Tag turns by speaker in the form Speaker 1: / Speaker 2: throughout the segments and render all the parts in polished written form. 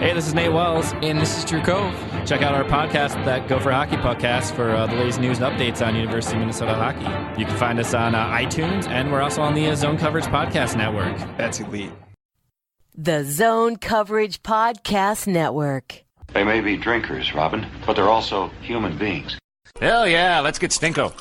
Speaker 1: Hey, this is Nate Wells, and this is True Cove. Check out our podcast, that Go for Hockey podcast, for the latest news and updates on University of Minnesota hockey. You can find us on iTunes, and we're also on the Zone Coverage Podcast Network.
Speaker 2: That's elite.
Speaker 3: The Zone Coverage Podcast Network.
Speaker 4: They may be drinkers, Robin, but they're also human beings.
Speaker 5: Hell yeah, let's get stinko.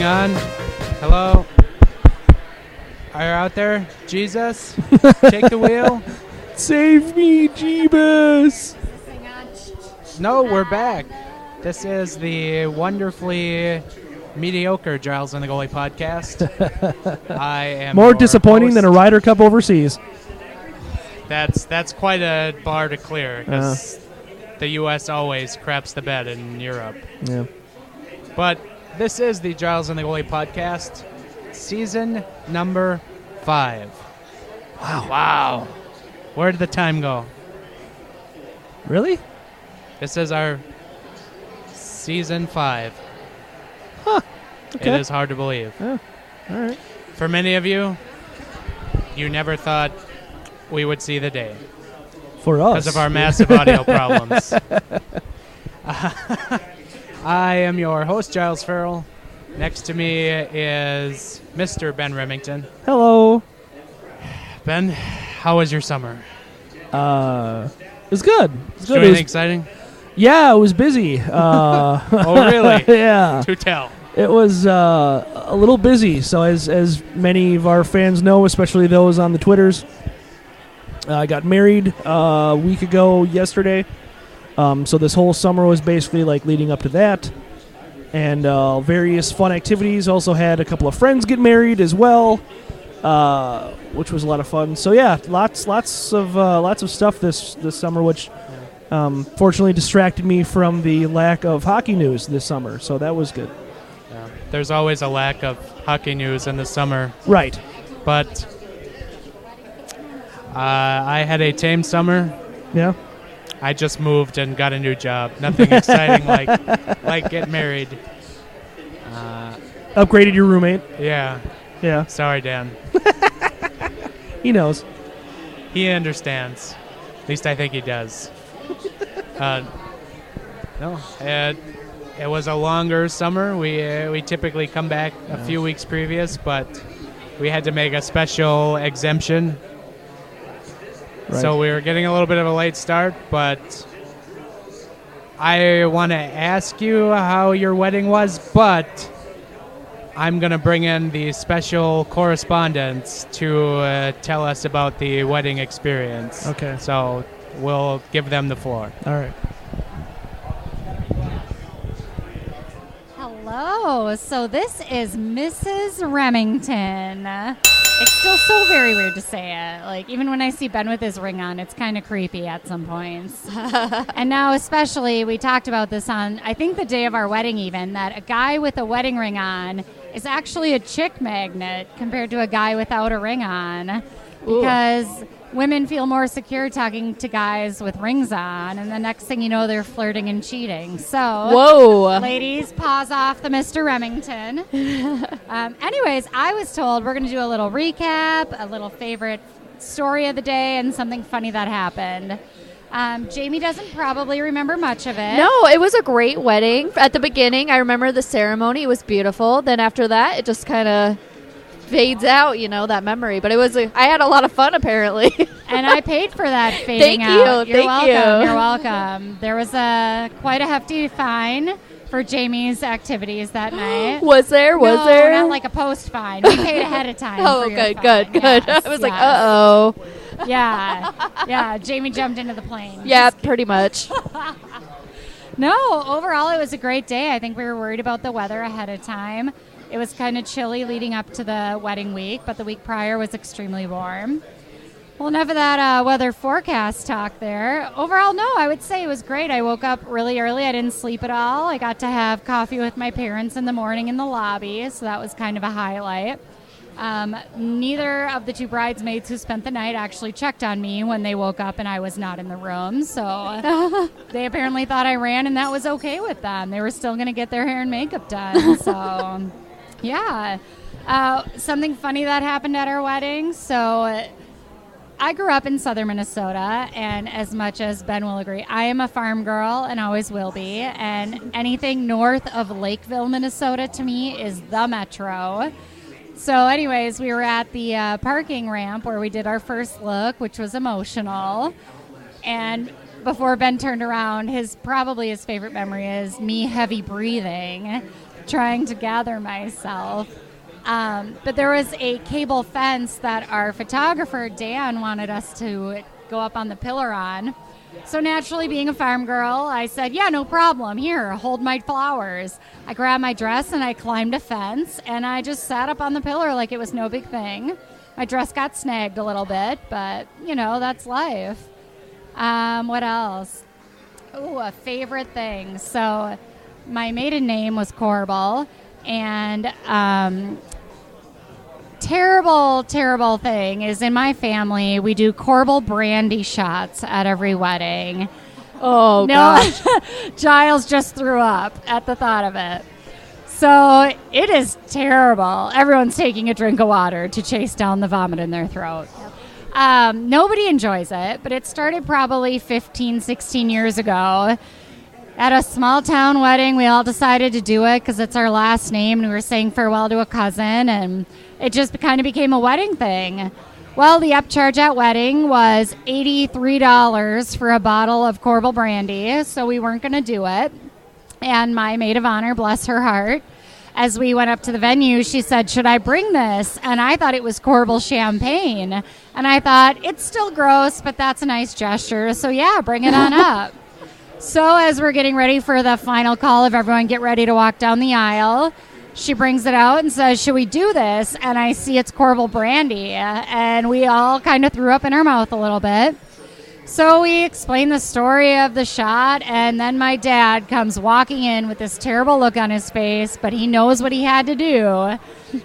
Speaker 6: On. Hello? Are you out there? Jesus? Take the wheel?
Speaker 7: Save me, Jeebus!
Speaker 6: No, we're back. This is the wonderfully mediocre Giles and the Goalie podcast. I am
Speaker 7: more disappointing
Speaker 6: host.
Speaker 7: than a Ryder Cup overseas.
Speaker 6: That's quite a bar to clear, because the U.S. always craps the bed in Europe.
Speaker 7: Yeah.
Speaker 6: But this is the Giles and the Goalie podcast, season number 5. Wow. Where did the time go?
Speaker 7: Really?
Speaker 6: This is our season 5.
Speaker 7: Huh. Okay.
Speaker 6: It is hard to believe.
Speaker 7: Yeah. All right.
Speaker 6: For many of you, you never thought we would see the day.
Speaker 7: For us.
Speaker 6: Because of our massive audio problems. I am your host, Giles Farrell. Next to me is Mr. Ben Remington.
Speaker 7: Hello.
Speaker 6: Ben, how was your summer?
Speaker 7: It was good.
Speaker 6: Did you do anything exciting?
Speaker 7: Yeah, it was busy.
Speaker 6: Oh, really?
Speaker 7: Yeah.
Speaker 6: To tell.
Speaker 7: It was a little busy. So as many of our fans know, especially those on the Twitters, I got married a week ago yesterday. So this whole summer was basically like leading up to that, and various fun activities. Also had a couple of friends get married as well, which was a lot of fun. So yeah, lots of stuff this summer, which fortunately distracted me from the lack of hockey news this summer. So that was good.
Speaker 6: Yeah. There's always a lack of hockey news in the summer,
Speaker 7: right?
Speaker 6: But I had a tame summer.
Speaker 7: Yeah.
Speaker 6: I just moved and got a new job. Nothing exciting like get married.
Speaker 7: Upgraded your roommate.
Speaker 6: Yeah.
Speaker 7: Yeah.
Speaker 6: Sorry, Dan.
Speaker 7: He knows.
Speaker 6: He understands. At least I think he does. No, it was a longer summer. We typically come back a few weeks previous, but we had to make a special exemption. Right. So we were getting a little bit of a late start, but I want to ask you how your wedding was, but I'm going to bring in the special correspondents to tell us about the wedding experience.
Speaker 7: Okay.
Speaker 6: So we'll give them the floor.
Speaker 7: All right.
Speaker 8: Hello. So this is Mrs. Remington. It's still so very weird to say it. Like, even when I see Ben with his ring on, it's kind of creepy at some points. And now especially, we talked about this on, I think, the day of our wedding even, that a guy with a wedding ring on is actually a chick magnet compared to a guy without a ring on. Because women feel more secure talking to guys with rings on, and the next thing you know, they're flirting and cheating. So,
Speaker 9: whoa,
Speaker 8: ladies, pause off the Mr. Remington. Anyways, I was told we're going to do a little recap, a little favorite story of the day, and something funny that happened. Jamie doesn't probably remember much of it.
Speaker 9: No, it was a great wedding. At the beginning, I remember the ceremony. It was beautiful. Then after that, it just kind of fades out, that memory. But I had a lot of fun, apparently.
Speaker 8: And I paid for that fading out. You're welcome. There was quite a hefty fine for Jamie's activities that night.
Speaker 9: Was there?
Speaker 8: No, not like a post fine. We paid ahead of time.
Speaker 9: Oh,
Speaker 8: for your
Speaker 9: good.
Speaker 8: Yes,
Speaker 9: I was like, uh-oh.
Speaker 8: Yeah. Jamie jumped into the plane.
Speaker 9: Yeah, pretty much.
Speaker 8: No, overall it was a great day. I think we were worried about the weather ahead of time. It was kind of chilly leading up to the wedding week, but the week prior was extremely warm. Well, enough of that weather forecast talk there. Overall, no, I would say it was great. I woke up really early. I didn't sleep at all. I got to have coffee with my parents in the morning in the lobby, so that was kind of a highlight. Neither of the two bridesmaids who spent the night actually checked on me when they woke up and I was not in the room, so they apparently thought I ran, and that was okay with them. They were still going to get their hair and makeup done, so yeah. Something funny that happened at our wedding, so I grew up in southern Minnesota, and as much as Ben will agree, I am a farm girl and always will be, and anything north of Lakeville, Minnesota to me is the metro. So anyways, we were at the parking ramp where we did our first look, which was emotional. And before Ben turned around, his favorite memory is me heavy breathing, trying to gather myself. But there was a cable fence that our photographer, Dan, wanted us to go up on the pillar on. So naturally, being a farm girl, I said, yeah, no problem. Here, hold my flowers. I grabbed my dress and I climbed a fence, and I just sat up on the pillar like it was no big thing. My dress got snagged a little bit, but, that's life. What else? Ooh, a favorite thing. So my maiden name was Corbel, and terrible thing is in my family, we do Corbel brandy shots at every wedding.
Speaker 9: Oh,
Speaker 8: no,
Speaker 9: gosh.
Speaker 8: Giles just threw up at the thought of it. So it is terrible. Everyone's taking a drink of water to chase down the vomit in their throat. Nobody enjoys it, but it started probably 15, 16 years ago. At a small town wedding, we all decided to do it because it's our last name, and we were saying farewell to a cousin, and it just kind of became a wedding thing. Well, the upcharge at wedding was $83 for a bottle of Corbel brandy, so we weren't going to do it. And my maid of honor, bless her heart, as we went up to the venue, she said, should I bring this? And I thought it was Corbel champagne. And I thought, it's still gross, but that's a nice gesture, so yeah, bring it on up. So as we're getting ready for the final call of everyone get ready to walk down the aisle, she brings it out and says, should we do this? And I see it's Corbel brandy. And we all kind of threw up in our mouth a little bit. So we explained the story of the shot, and then my dad comes walking in with this terrible look on his face, but he knows what he had to do.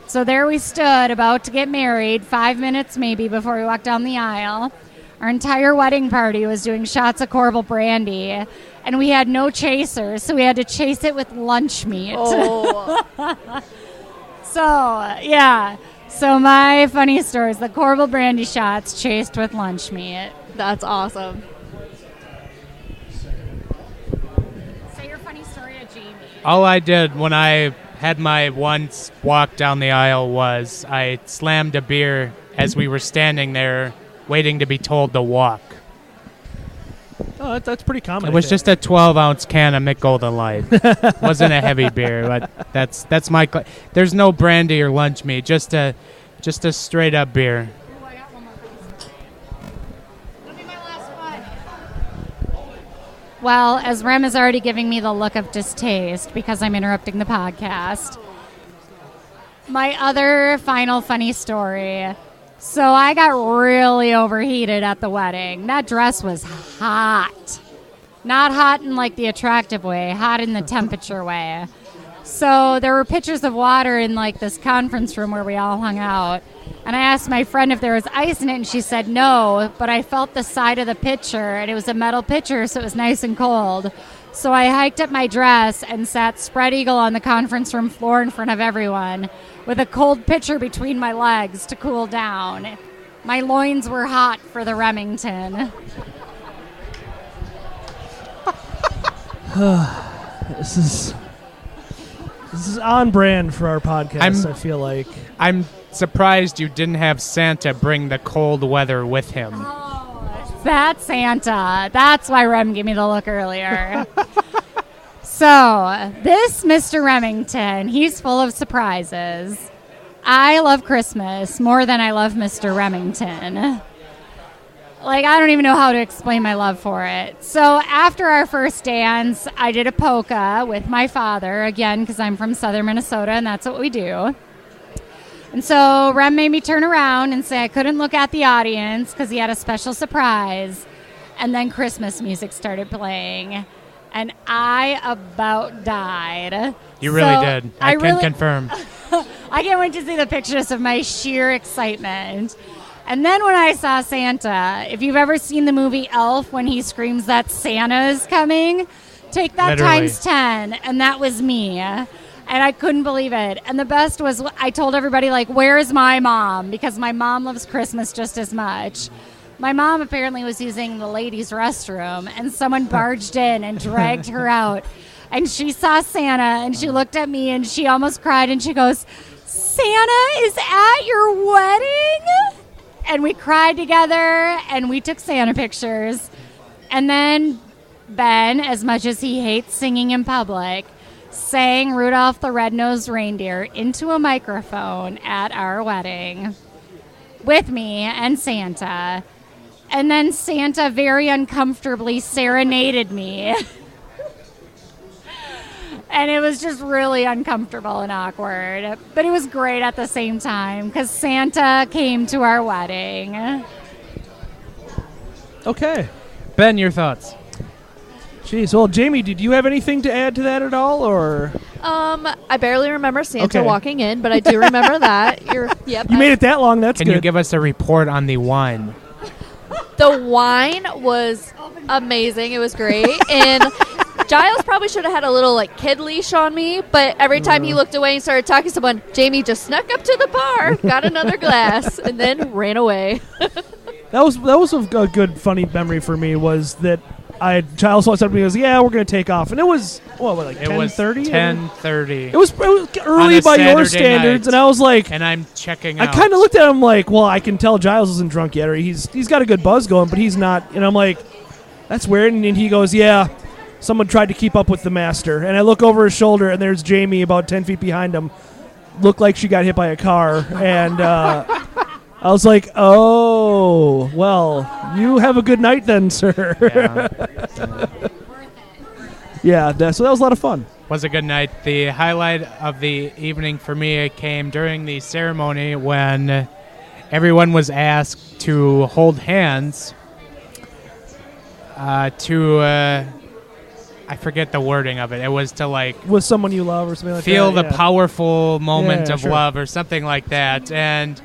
Speaker 8: So there we stood, about to get married, 5 minutes maybe before we walked down the aisle. Our entire wedding party was doing shots of Corbel brandy, and we had no chasers, so we had to chase it with lunch meat.
Speaker 9: Oh.
Speaker 8: So, yeah. So my funny story is the Corbel brandy shots chased with lunch meat.
Speaker 9: That's awesome.
Speaker 8: Say your funny story at Jamie.
Speaker 6: All I did when I had my once walk down the aisle was I slammed a beer as we were standing there waiting to be told to walk.
Speaker 7: Oh, that's pretty common.
Speaker 6: It was just a 12-ounce can of Mick Golden Light. Wasn't a heavy beer, but that's my. There's no brandy or lunch meat, just a straight up beer.
Speaker 8: Ooh, I got one more. That'll be my last one. Well, as Rem is already giving me the look of distaste because I'm interrupting the podcast, my other final funny story. So I got really overheated at the wedding. That dress was hot. Not hot in like the attractive way, hot in the temperature way. So there were pitchers of water in like this conference room where we all hung out. And I asked my friend if there was ice in it, and she said no, but I felt the side of the pitcher, and it was a metal pitcher, so it was nice and cold. So I hiked up my dress and sat spread eagle on the conference room floor in front of everyone with a cold pitcher between my legs to cool down. My loins were hot for the Remington.
Speaker 7: This is on brand for our podcast, I feel like.
Speaker 6: I'm surprised you didn't have Santa bring the cold weather with him.
Speaker 8: Oh, that's Santa. That's why Rem gave me the look earlier. So, this Mr. Remington, he's full of surprises. I love Christmas more than I love Mr. Remington. Like, I don't even know how to explain my love for it. So, after our first dance, I did a polka with my father, again, because I'm from southern Minnesota, and that's what we do. And so Rem made me turn around and say I couldn't look at the audience because he had a special surprise. And then Christmas music started playing. And I about died.
Speaker 6: You really did. I can confirm.
Speaker 8: I can't wait to see the pictures of my sheer excitement. And then when I saw Santa, if you've ever seen the movie Elf when he screams that Santa's coming, take that
Speaker 6: Literally.
Speaker 8: times 10. And that was me. And I couldn't believe it. And the best was I told everybody, like, where is my mom? Because my mom loves Christmas just as much. My mom apparently was using the ladies' restroom, and someone barged in and dragged her out. And she saw Santa, and she looked at me, and she almost cried, and she goes, Santa is at your wedding? And we cried together, and we took Santa pictures. And then Ben, as much as he hates singing in public, sang Rudolph the Red-Nosed Reindeer into a microphone at our wedding with me and Santa. And then Santa very uncomfortably serenaded me. And it was just really uncomfortable and awkward. But it was great at the same time because Santa came to our wedding.
Speaker 7: Okay.
Speaker 6: Ben, your thoughts?
Speaker 7: Jeez. Well, Jamie, did you have anything to add to that at all, or?
Speaker 9: I barely remember Santa
Speaker 7: Okay.
Speaker 9: walking in, but I do remember that.
Speaker 7: You made it that long. That's
Speaker 6: Can
Speaker 7: good.
Speaker 6: you give us a report on the wine?
Speaker 9: The wine was amazing. It was great. And Giles probably should have had a little like kid leash on me, but every time he looked away and started talking to someone, Jamie just snuck up to the bar, got another glass, and then ran away.
Speaker 7: That was a good funny memory for me. Was that Giles walked up to me and goes, "Yeah, we're gonna take off," and it was like 10:30.
Speaker 6: 10:30.
Speaker 7: It was early by your standards, and I was like,
Speaker 6: and I'm checking
Speaker 7: I
Speaker 6: out.
Speaker 7: kind of looked at him like, well, I can tell Giles isn't drunk yet, or he's got a good buzz going, but he's not. And I'm like, that's weird. And he goes, yeah, someone tried to keep up with the master. And I look over his shoulder, and there's Jamie about 10 feet behind him. Looked like she got hit by a car, and I was like, oh, well, you have a good night then, sir. Yeah, so that was a lot of fun.
Speaker 6: Was a good night. The highlight of the evening for me came during the ceremony when everyone was asked to hold hands I forget the wording of it. It was to like
Speaker 7: with someone you love or something like
Speaker 6: feel
Speaker 7: that.
Speaker 6: the powerful moment of
Speaker 7: sure.
Speaker 6: love or something like that. And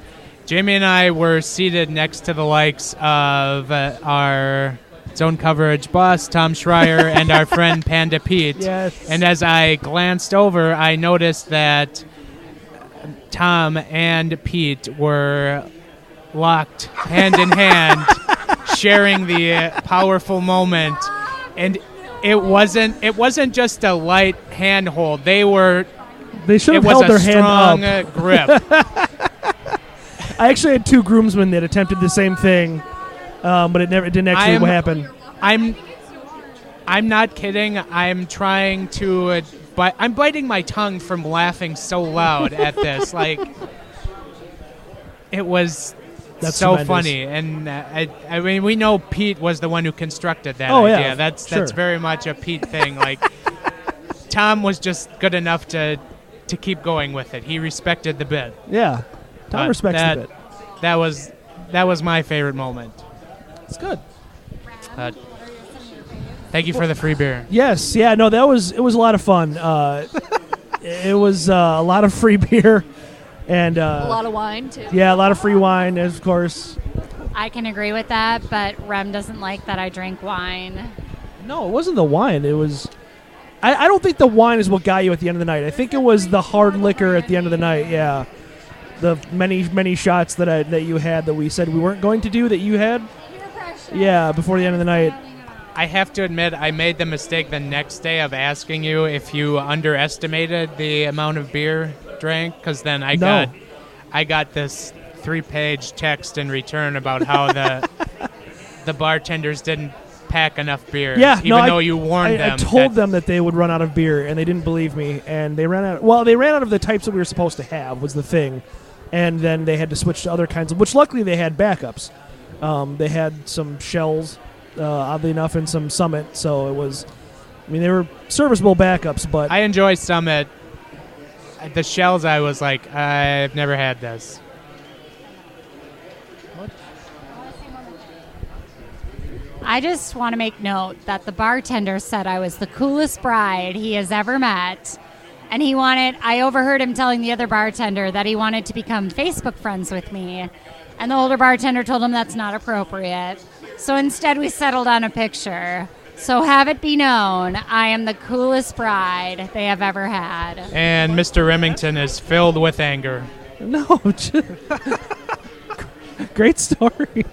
Speaker 6: Jamie and I were seated next to the likes of our zone coverage boss, Tom Schreier, and our friend Panda Pete.
Speaker 7: Yes.
Speaker 6: And as I glanced over, I noticed that Tom and Pete were locked hand in hand, sharing the powerful moment. And it wasn't just a light handhold. They should have held their hand up.
Speaker 7: It was a strong
Speaker 6: grip.
Speaker 7: I actually had two groomsmen that attempted the same thing, but it didn't actually happen.
Speaker 6: I'm not kidding. I'm trying to, but I'm biting my tongue from laughing so loud at this. Like, it was so
Speaker 7: tremendous.
Speaker 6: funny, and I mean, we know Pete was the one who constructed that
Speaker 7: Oh,
Speaker 6: idea.
Speaker 7: yeah,
Speaker 6: That's
Speaker 7: sure.
Speaker 6: very much a Pete thing. Like, Tom was just good enough to keep going with it. He respected the bit.
Speaker 7: Yeah, Tom respects the bit.
Speaker 6: That was my favorite moment.
Speaker 7: It's good.
Speaker 6: Thank you for the free beer.
Speaker 7: Yes, yeah, no, it was a lot of fun. It was a lot of free beer and
Speaker 9: a lot of wine too.
Speaker 7: Yeah, a lot of free wine, of course.
Speaker 8: I can agree with that, but Rem doesn't like that I drink wine.
Speaker 7: No, it wasn't the wine. It was. I don't think the wine is what got you at the end of the night. I think it was the hard liquor at the end of the night. Yeah, the many shots that you had that we said we weren't going to do that you had. Yeah, before the end of the night.
Speaker 6: I have to admit, I made the mistake the next day of asking you if you underestimated the amount of beer drank, because then I got this 3-page text in return about how the bartenders didn't pack enough beer.
Speaker 7: Yeah,
Speaker 6: even though you warned them.
Speaker 7: I told them that they would run out of beer, and they didn't believe me, and they ran out. Well, they ran out of the types that we were supposed to have was the thing, and then they had to switch to other kinds of. Which luckily they had backups. They had some shells. Oddly enough, in some Summit, so it was. I mean, they were serviceable backups, but
Speaker 6: I enjoy Summit. The shells, I was like, I've never had this.
Speaker 8: I just want to make note that the bartender said I was the coolest bride he has ever met. And I overheard him telling the other bartender that he wanted to become Facebook friends with me. And the older bartender told him that's not appropriate. So instead we settled on a picture. So have it be known, I am the coolest bride they have ever had.
Speaker 6: And Mr. Remington is filled with anger.
Speaker 7: No. Great story.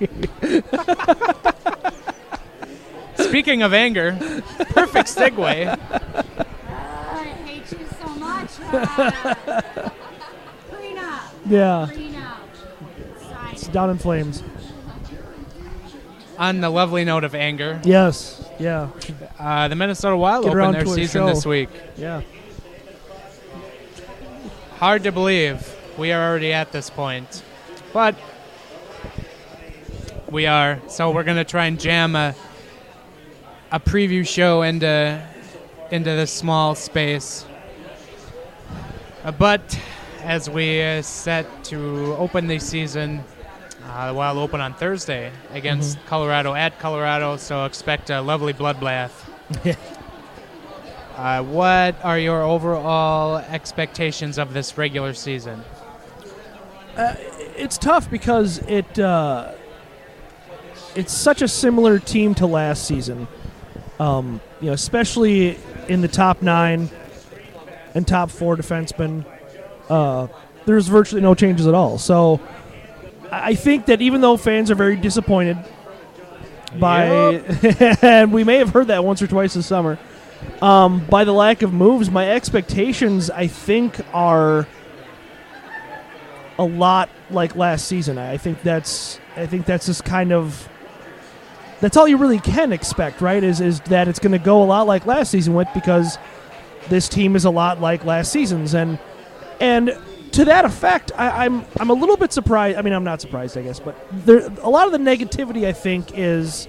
Speaker 8: Speaking of anger, perfect segue. I hate you so much. Prenup.
Speaker 7: Yeah.
Speaker 8: Prenup.
Speaker 7: It's down in flames.
Speaker 6: On the lovely note of anger.
Speaker 7: Yes. Yeah.
Speaker 6: The Minnesota Wild
Speaker 7: Get
Speaker 6: opened their
Speaker 7: around to a
Speaker 6: season
Speaker 7: show.
Speaker 6: this week.
Speaker 7: Yeah.
Speaker 6: Hard to believe we are already at this point. But we are. So we're going to try and jam a preview show into this small space. But as we set to open the season, the Wild open on Thursday against Colorado at Colorado, so expect a lovely bloodbath. What are your overall expectations of this regular season?
Speaker 7: It's tough because it's such a similar team to last season. Especially in the top 9 and top 4 defensemen, there's virtually no changes at all. So I think that even though fans are very disappointed by, and we may have heard that once or twice this summer, by the lack of moves, my expectations, I think, are a lot like last season. I think that's just kind of, that's all you really can expect, right? Is that it's going to go a lot like last season because this team is a lot like last season's, and to that effect, I'm a little bit surprised. I mean, I'm not surprised, I guess, but a lot of the negativity, I think, is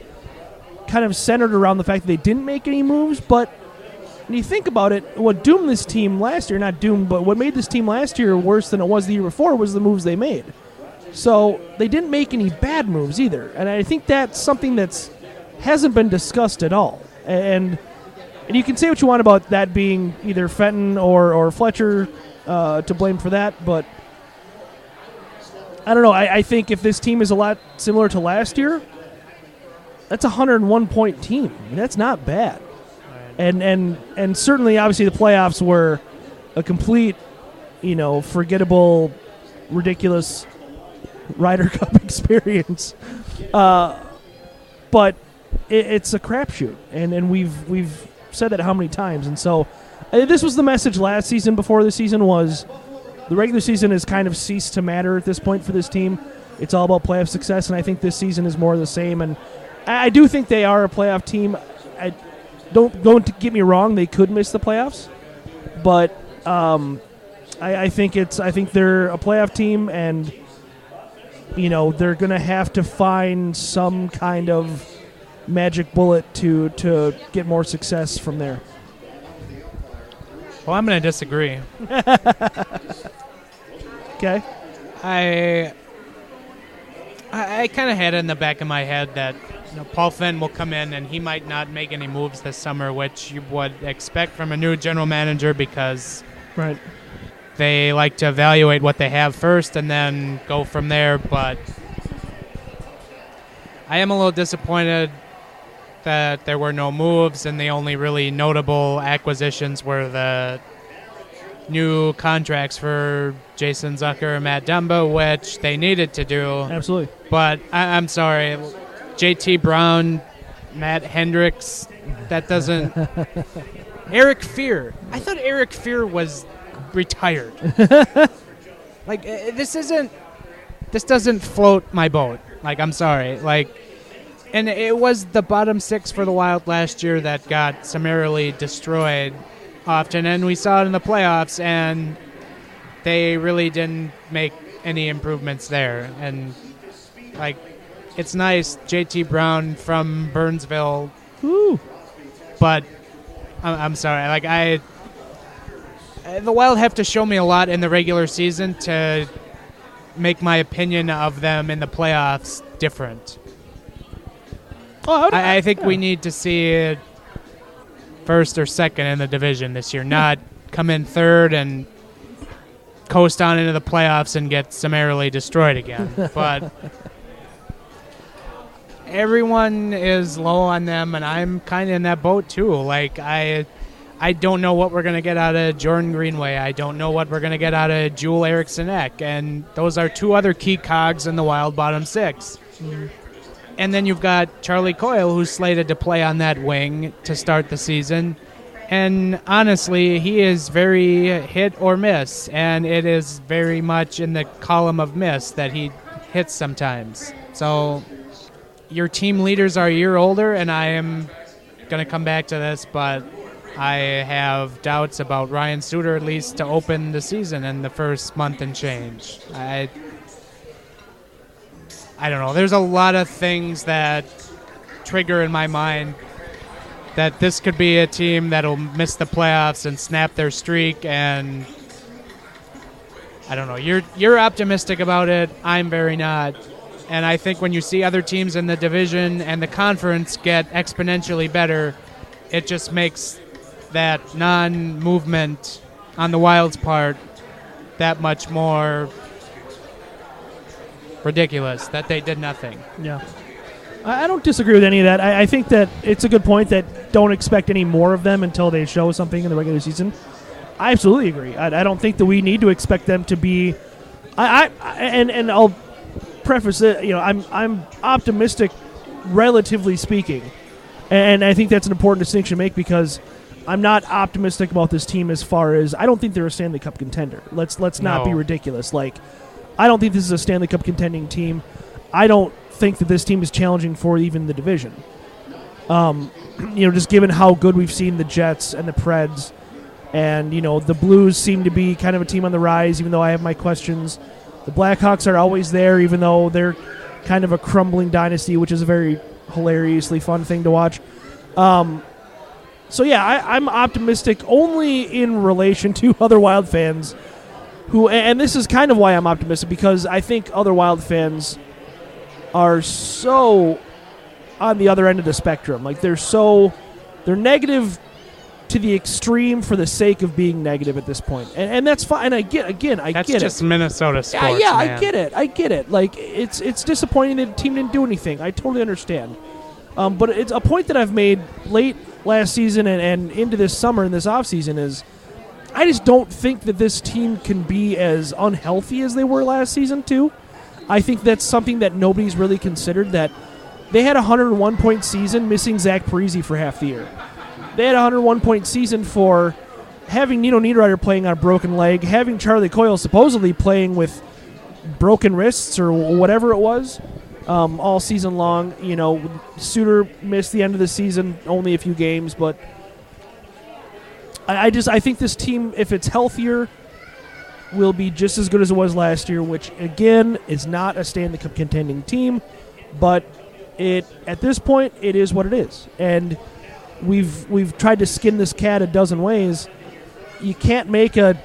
Speaker 7: kind of centered around the fact that they didn't make any moves. But when you think about it, what doomed this team last year, not doomed, but what made this team last year worse than it was the year before was the moves they made. So they didn't make any bad moves either, and I think that's something that's hasn't been discussed at all. And you can say what you want about that being either Fenton or Fletcher to blame for that, but I don't know. I think if this team is a lot similar to last year, that's a 101-point team. I mean, that's not bad. And certainly, obviously, the playoffs were a complete, forgettable, ridiculous Ryder Cup experience. But it's a crapshoot, and we've said that how many times, and so this was the message last season before the season was the regular season has kind of ceased to matter at this point for this team. It's all about playoff success, and I think this season is more of the same, and I do think they are a playoff team. Don't get me wrong, they could miss the playoffs, but I think they're a playoff team, and they're going to have to find some kind of magic bullet to get more success from there.
Speaker 6: Well, I'm going to disagree.
Speaker 7: Okay.
Speaker 6: I kind of had it in the back of my head that Paul Fenn will come in and he might not make any moves this summer, which you would expect from a new general manager because
Speaker 7: right.
Speaker 6: They like to evaluate what they have first and then go from there. But I am a little disappointed that there were no moves, and the only really notable acquisitions were the new contracts for Jason Zucker and Matt Dumba, which they needed to do.
Speaker 7: Absolutely.
Speaker 6: But I'm sorry, JT Brown, Matt Hendricks, that doesn't... Eric Fear. I thought Eric Fear was retired. This doesn't float my boat. I'm sorry. And it was the bottom 6 for the Wild last year that got summarily destroyed often, and we saw it in the playoffs, and they really didn't make any improvements there. And, it's nice, JT Brown from Burnsville,
Speaker 7: Woo.
Speaker 6: but I'm sorry. the Wild have to show me a lot in the regular season to make my opinion of them in the playoffs different. I think we need to see it first or second in the division this year, not come in third and coast on into the playoffs and get summarily destroyed again. But everyone is low on them, and I'm kind of in that boat too. Like, I don't know what we're going to get out of Jordan Greenway. I don't know what we're going to get out of Joel Eriksson-Ek, and those are two other key cogs in the Wild bottom six. And then you've got Charlie Coyle, who's slated to play on that wing to start the season. And honestly, he is very hit or miss, and it is very much in the column of miss that he hits sometimes. So your team leaders are a year older, and I am going to come back to this, but I have doubts about Ryan Suter, at least to open the season in the first month and change. I don't know. There's a lot of things that trigger in my mind that this could be a team that'll miss the playoffs and snap their streak, and I don't know. You're optimistic about it. I'm very not. And I think when you see other teams in the division and the conference get exponentially better, it just makes that non-movement on the Wild's part that much more ridiculous, that they did nothing.
Speaker 7: Yeah. I don't disagree with any of that. I think that it's a good point that don't expect any more of them until they show something in the regular season. I absolutely agree. I don't think that we need to expect them to be. And I'll preface it. I'm optimistic, relatively speaking, and I think that's an important distinction to make because I'm not optimistic about this team as far as I don't think they're a Stanley Cup contender. Let's not be ridiculous. Like, I don't think this is a Stanley Cup contending team. I don't think that this team is challenging for even the division. Just given how good we've seen the Jets and the Preds, and the Blues seem to be kind of a team on the rise, even though I have my questions. The Blackhawks are always there, even though they're kind of a crumbling dynasty, which is a very hilariously fun thing to watch. So yeah, I'm optimistic only in relation to other Wild fans who, and this is kind of why I'm optimistic, because I think other Wild fans are so on the other end of the spectrum. Like, they're negative to the extreme for the sake of being negative at this point. And that's fine. And I get it.
Speaker 6: That's just Minnesota sports,
Speaker 7: Yeah,
Speaker 6: man.
Speaker 7: I get it. Like, it's disappointing that the team didn't do anything. I totally understand. But it's a point that I've made late last season and into this summer and this offseason is I just don't think that this team can be as unhealthy as they were last season, too. I think that's something that nobody's really considered, that they had a 101-point season missing Zach Parise for half the year. They had a 101-point season for having Nino Niederreiter playing on a broken leg, having Charlie Coyle supposedly playing with broken wrists or whatever it was all season long. Suter missed the end of the season, only a few games, but I think this team, if it's healthier, will be just as good as it was last year, which, again, is not a Stanley Cup contending team, but at this point, it is what it is. And we've tried to skin this cat a dozen ways. You can't make a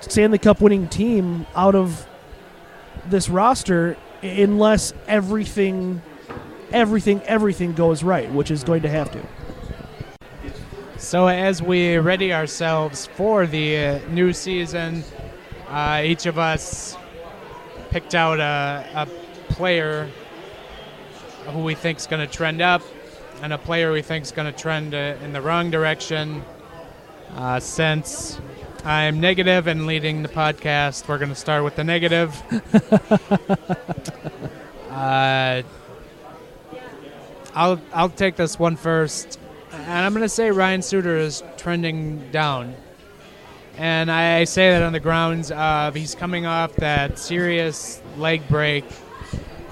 Speaker 7: Stanley Cup winning team out of this roster unless everything goes right, which is going to have to.
Speaker 6: So as we ready ourselves for the new season, each of us picked out a player who we think is going to trend up and a player we think is going to trend in the wrong direction. Since I'm negative and leading the podcast, we're going to start with the negative. I'll take this one first. And I'm going to say Ryan Suter is trending down. And I say that on the grounds of he's coming off that serious leg break.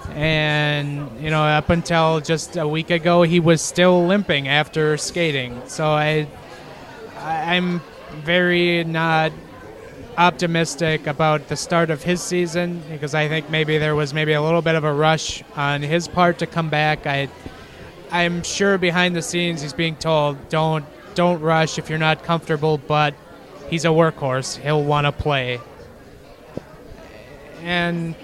Speaker 6: And, up until just a week ago, he was still limping after skating. So I'm very not optimistic about the start of his season because I think maybe there was maybe a little bit of a rush on his part to come back. I'm sure behind the scenes he's being told, don't rush if you're not comfortable, but he's a workhorse. He'll want to play. And,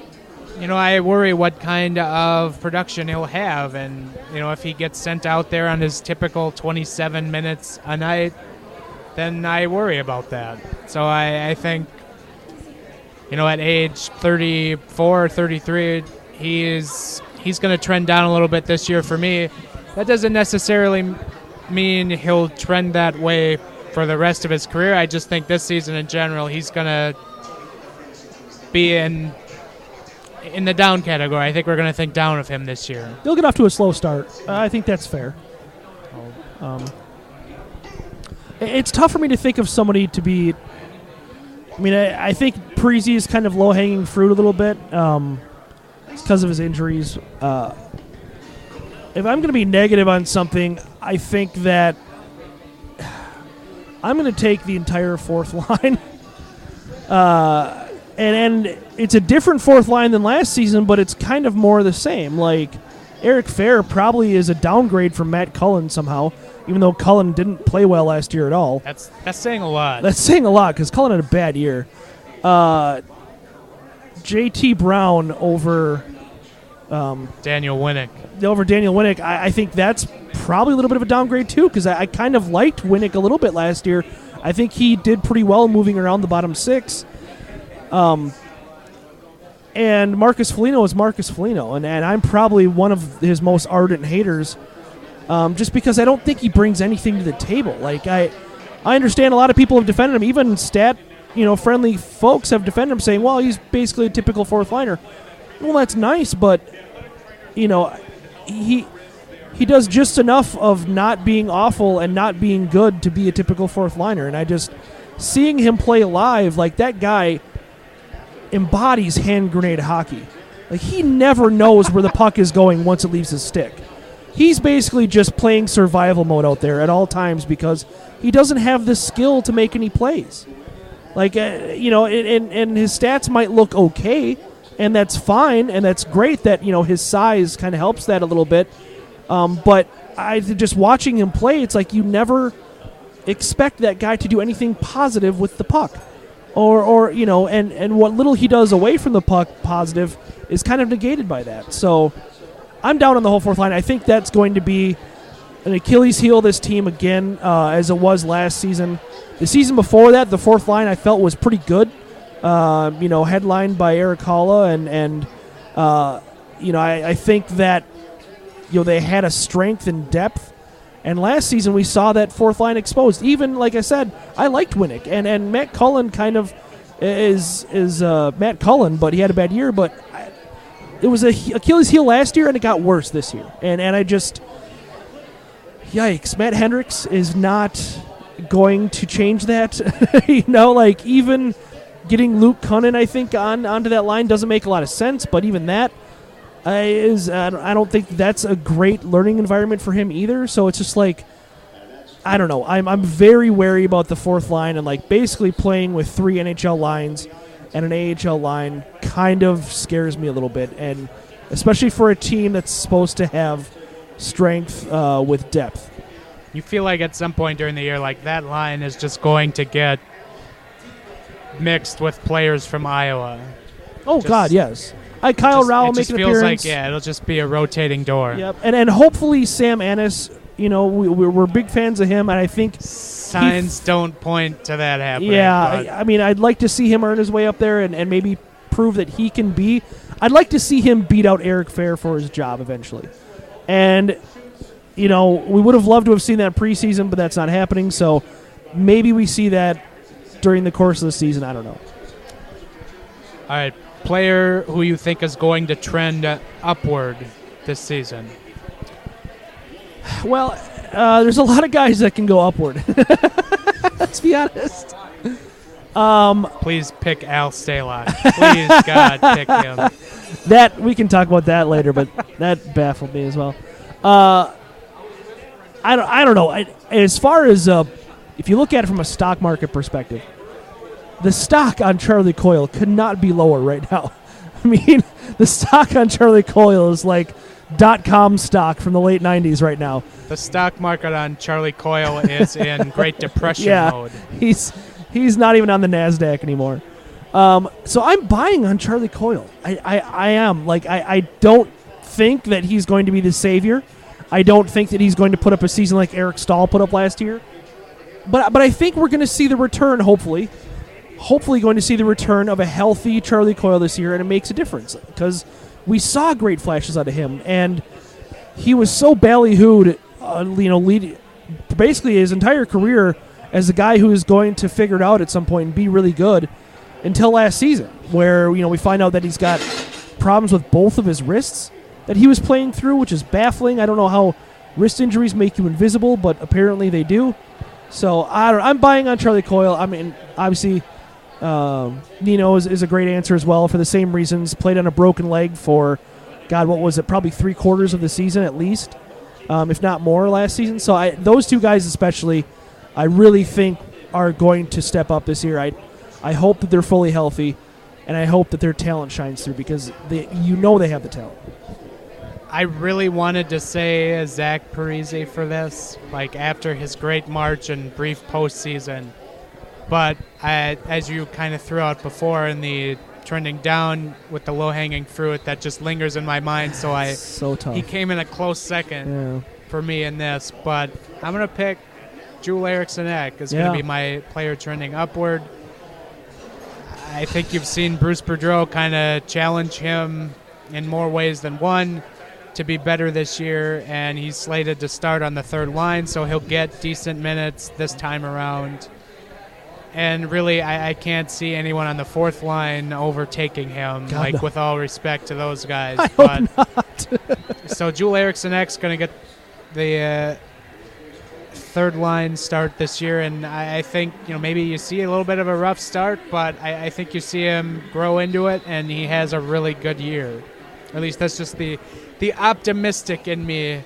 Speaker 6: I worry what kind of production he'll have. And, if he gets sent out there on his typical 27 minutes a night, then I worry about that. So I think, at age 34, 33, he's going to trend down a little bit this year for me. That doesn't necessarily mean he'll trend that way for the rest of his career. I just think this season in general, he's going to be in the down category. I think we're going to think down of him this year.
Speaker 7: He'll get off to a slow start. I think that's fair. It's tough for me to think of somebody to be. I think Parisi is kind of low-hanging fruit a little bit because of his injuries. If I'm going to be negative on something, I think that I'm going to take the entire fourth line. And it's a different fourth line than last season, but it's kind of more the same. Like, Eric Fair probably is a downgrade from Matt Cullen somehow, even though Cullen didn't play well last year at all.
Speaker 6: That's saying a lot.
Speaker 7: That's saying a lot because Cullen had a bad year. J.T. Brown over
Speaker 6: Daniel Winnick.
Speaker 7: Over Daniel Winnick, I think that's probably a little bit of a downgrade too because I kind of liked Winnick a little bit last year. I think he did pretty well moving around the bottom six. And Marcus Foligno is Marcus Foligno, and I'm probably one of his most ardent haters, just because I don't think he brings anything to the table. Like I understand a lot of people have defended him, even friendly folks have defended him, saying, "Well, he's basically a typical fourth liner." Well, that's nice, but he does just enough of not being awful and not being good to be a typical fourth liner, and I just seeing him play live, like that guy embodies hand grenade hockey. Like he never knows where the puck is going once it leaves his stick. He's basically just playing survival mode out there at all times because he doesn't have the skill to make any plays. Like and his stats might look okay, and that's fine, and that's great that his size kind of helps that a little bit. But just watching him play, it's like you never expect that guy to do anything positive with the puck. Or and what little he does away from the puck positive is kind of negated by that. So I'm down on the whole fourth line. I think that's going to be an Achilles heel this team again, as it was last season. The season before that, the fourth line I felt was pretty good. Headlined by Eric Halla, and I think that they had a strength and depth. And last season we saw that fourth line exposed. Even, like I said, I liked Winnick. And Matt Cullen kind of is Matt Cullen, but he had a bad year. But it was a Achilles heel last year, and it got worse this year. And I just, yikes. Matt Hendricks is not going to change that. Even getting Luke Cunnin, I think, onto that line doesn't make a lot of sense. But even that, I don't think that's a great learning environment for him either. So it's just like, I don't know. I'm very wary about the fourth line, and basically playing with 3 NHL lines and an AHL line kind of scares me a little bit, and especially for a team that's supposed to have strength with depth.
Speaker 6: You feel like at some point during the year, that line is just going to get mixed with players from Iowa.
Speaker 7: Oh, God, yes. Kyle Rowell make an appearance.
Speaker 6: It just feels like, it'll just be a rotating door.
Speaker 7: Yep, and hopefully Sam Annis, we're big fans of him, and I think
Speaker 6: signs don't point to that happening.
Speaker 7: Yeah, I'd like to see him earn his way up there and maybe prove that he can be. I'd like to see him beat out Eric Fair for his job eventually. And, we would have loved to have seen that preseason, but that's not happening, so maybe we see that during the course of the season. I don't know.
Speaker 6: All right. Player who you think is going to trend upward this season?
Speaker 7: Well, there's a lot of guys that can go upward. Let's be honest.
Speaker 6: Please pick Al Stalock. Please, God, pick him.
Speaker 7: That we can talk about that later, but that baffled me as well. I don't know. As far as if you look at it from a stock market perspective, the stock on Charlie Coyle could not be lower right now. The stock on Charlie Coyle is like .com stock from the late 90s right now.
Speaker 6: The stock market on Charlie Coyle is in Great Depression mode.
Speaker 7: He's He's not even on the NASDAQ anymore. So I'm buying on Charlie Coyle. I am. I don't think that he's going to be the savior. I don't think that he's going to put up a season like Eric Stahl put up last year. But I think we're going to see the return, hopefully going to see the return of a healthy Charlie Coyle this year, and it makes a difference because we saw great flashes out of him, and he was so ballyhooed, lead basically his entire career as a guy who is going to figure it out at some point and be really good until last season, where we find out that he's got problems with both of his wrists that he was playing through, which is baffling. I don't know how wrist injuries make you invisible, but apparently they do. So I'm buying on Charlie Coyle. I mean, obviously, Nino is a great answer as well for the same reasons. Played on a broken leg for, God, what was it? Probably 3/4 of the season at least, if not more last season. So those two guys especially, I really think are going to step up this year. I hope that they're fully healthy, and I hope that their talent shines through because they have the talent.
Speaker 6: I really wanted to say Zach Parise for this, after his great March and brief postseason. But as you kind of threw out before in the trending down with the low-hanging fruit, that just lingers in my mind.
Speaker 7: So tough.
Speaker 6: He came in a close second for me in this. But I'm going to pick Joel Eriksson Ek is going to be my player trending upward. I think you've seen Bruce Boudreau kind of challenge him in more ways than one to be better this year, and he's slated to start on the third line, so he'll get decent minutes this time around. And really, I can't see anyone on the fourth line overtaking him, no. With all respect to those guys.
Speaker 7: I hope not.
Speaker 6: So Joel Eriksson Ek's going to get the third line start this year, and I think maybe you see a little bit of a rough start, but I think you see him grow into it, and he has a really good year. At least that's just the optimistic in me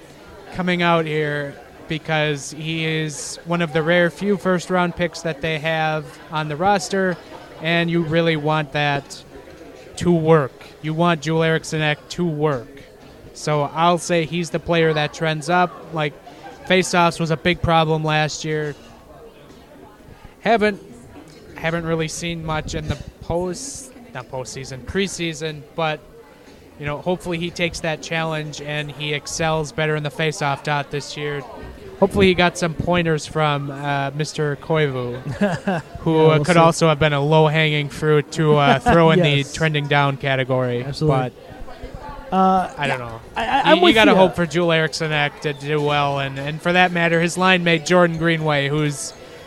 Speaker 6: coming out here, because he is one of the rare few first-round picks that they have on the roster, and you really want that to work. You want Joel Eriksson Ek to work. So I'll say he's the player that trends up. Face-offs was a big problem last year. Haven't really seen much in the preseason, but hopefully he takes that challenge and he excels better in the face-off dot this year. Hopefully he got some pointers from Mr. Koivu, who could also have been a low-hanging fruit to throw in the trending down category.
Speaker 7: Absolutely.
Speaker 6: But I don't know.
Speaker 7: You
Speaker 6: got to hope for Joel Eriksson Ek to do well, and for that matter, his line mate Jordan Greenway,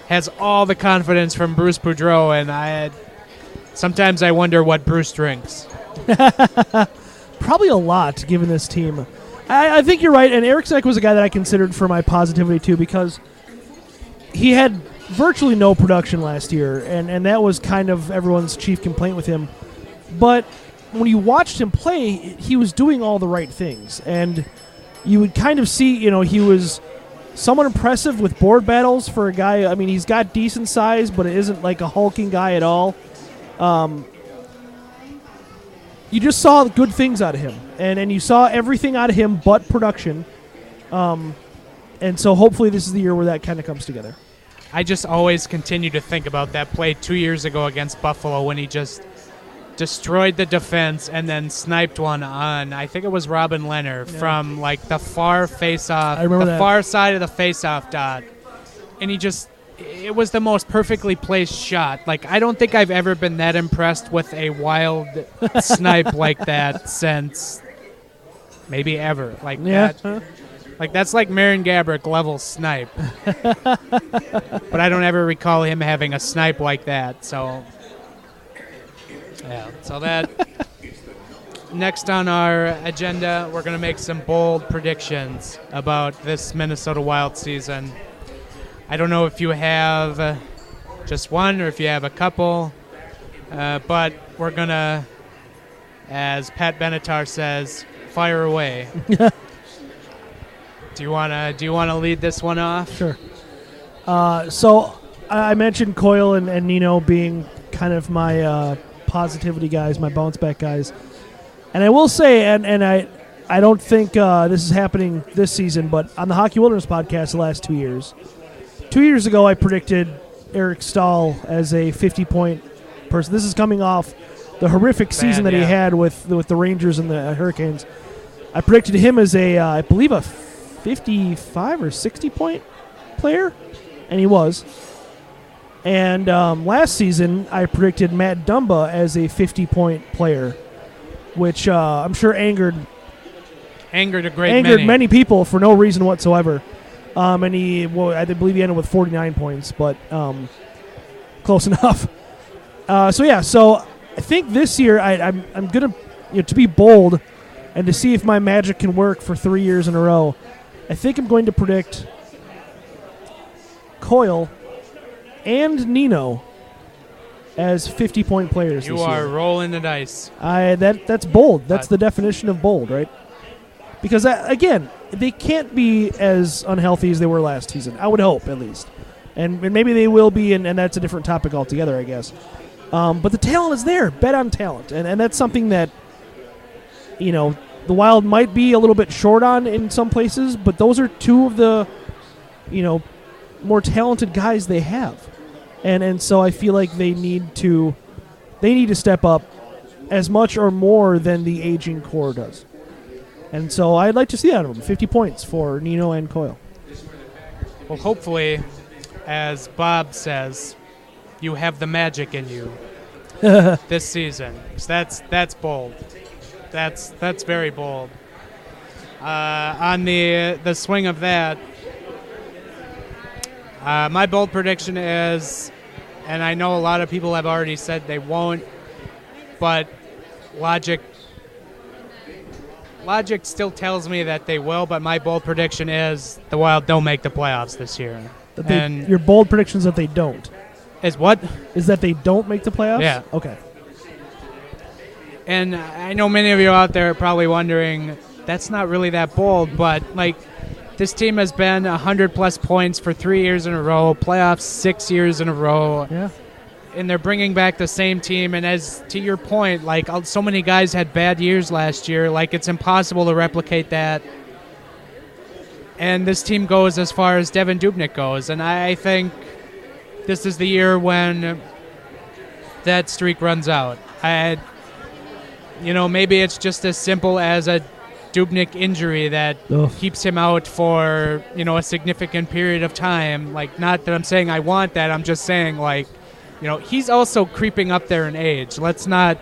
Speaker 6: has all the confidence from Bruce Boudreau, and sometimes I wonder what Bruce drinks.
Speaker 7: Probably a lot, given this team. I think you're right, and Eriksson Ek was a guy that I considered for my positivity, too, because he had virtually no production last year, and that was kind of everyone's chief complaint with him. But when you watched him play, he was doing all the right things, and you would kind of see, he was somewhat impressive with board battles for a guy. I mean, he's got decent size, but it isn't like a hulking guy at all. You just saw good things out of him, and you saw everything out of him but production. And so hopefully this is the year where that kind of comes together.
Speaker 6: I just always continue to think about that play 2 years ago against Buffalo when he just destroyed the defense and then sniped one on, I think it was Robin Leonard, from the far face-off, far side of the face-off dot. And it was the most perfectly placed shot. I don't think I've ever been that impressed with a wild snipe like that since maybe ever. That. That's like Marin Gabrick level snipe. But I don't ever recall him having a snipe like that. So, yeah. So that next on our agenda, we're going to make some bold predictions about this Minnesota Wild season. I don't know if you have just one or if you have a couple, but we're going to, as Pat Benatar says, fire away. Do you want to lead this one off?
Speaker 7: Sure. So I mentioned Coyle and Nino being kind of my positivity guys, my bounce back guys. And I will say, and I don't think this is happening this season, but on the Hockey Wilderness podcast the last 2 years, 2 years ago I predicted Eric Stahl as a 50-point person. This is coming off the horrific season that he had with the Rangers and the Hurricanes. I predicted him as I believe a 55 or 60-point player, and he was. And last season, I predicted Matt Dumba as a 50-point player, which I'm sure angered many people for no reason whatsoever. And I believe he ended with 49 points, but close enough. So I think this year I'm gonna to be bold and to see if my magic can work for 3 years in a row. I think I'm going to predict Coyle and Nino as 50-point players.
Speaker 6: You
Speaker 7: this
Speaker 6: are
Speaker 7: year.
Speaker 6: rolling the dice.
Speaker 7: That's bold. That's the definition of bold, right? Because again, they can't be as unhealthy as they were last season. I would hope, at least, and maybe they will be, and that's a different topic altogether, I guess. But the talent is there. Bet on talent, and that's something that the Wild might be a little bit short on in some places. But those are two of the more talented guys they have. And so I feel like they need to step up as much or more than the aging core does. And so I'd like to see that of them. 50 points for Nino and Coyle.
Speaker 6: Well, hopefully, as Bob says, you have the magic in you this season. 'Cause that's bold. That's very bold. On the swing of that, my bold prediction is, and I know a lot of people have already said they won't, but logic still tells me that they will, but my bold prediction is the Wild don't make the playoffs this year.
Speaker 7: Your bold prediction is that they don't.
Speaker 6: Is what?
Speaker 7: Is that they don't make the playoffs?
Speaker 6: Yeah.
Speaker 7: Okay.
Speaker 6: And I know many of you out there are probably wondering, that's not really that bold, but this team has been 100-plus points for 3 years in a row, playoffs 6 years in a row.
Speaker 7: Yeah.
Speaker 6: And they're bringing back the same team. And as to your point, so many guys had bad years last year. It's impossible to replicate that. And this team goes as far as Devin Dubnyk goes. And I think this is the year when that streak runs out. Maybe it's just as simple as a Dubnyk injury that keeps him out for, a significant period of time. Not that I'm saying I want that. I'm just saying, he's also creeping up there in age. Let's not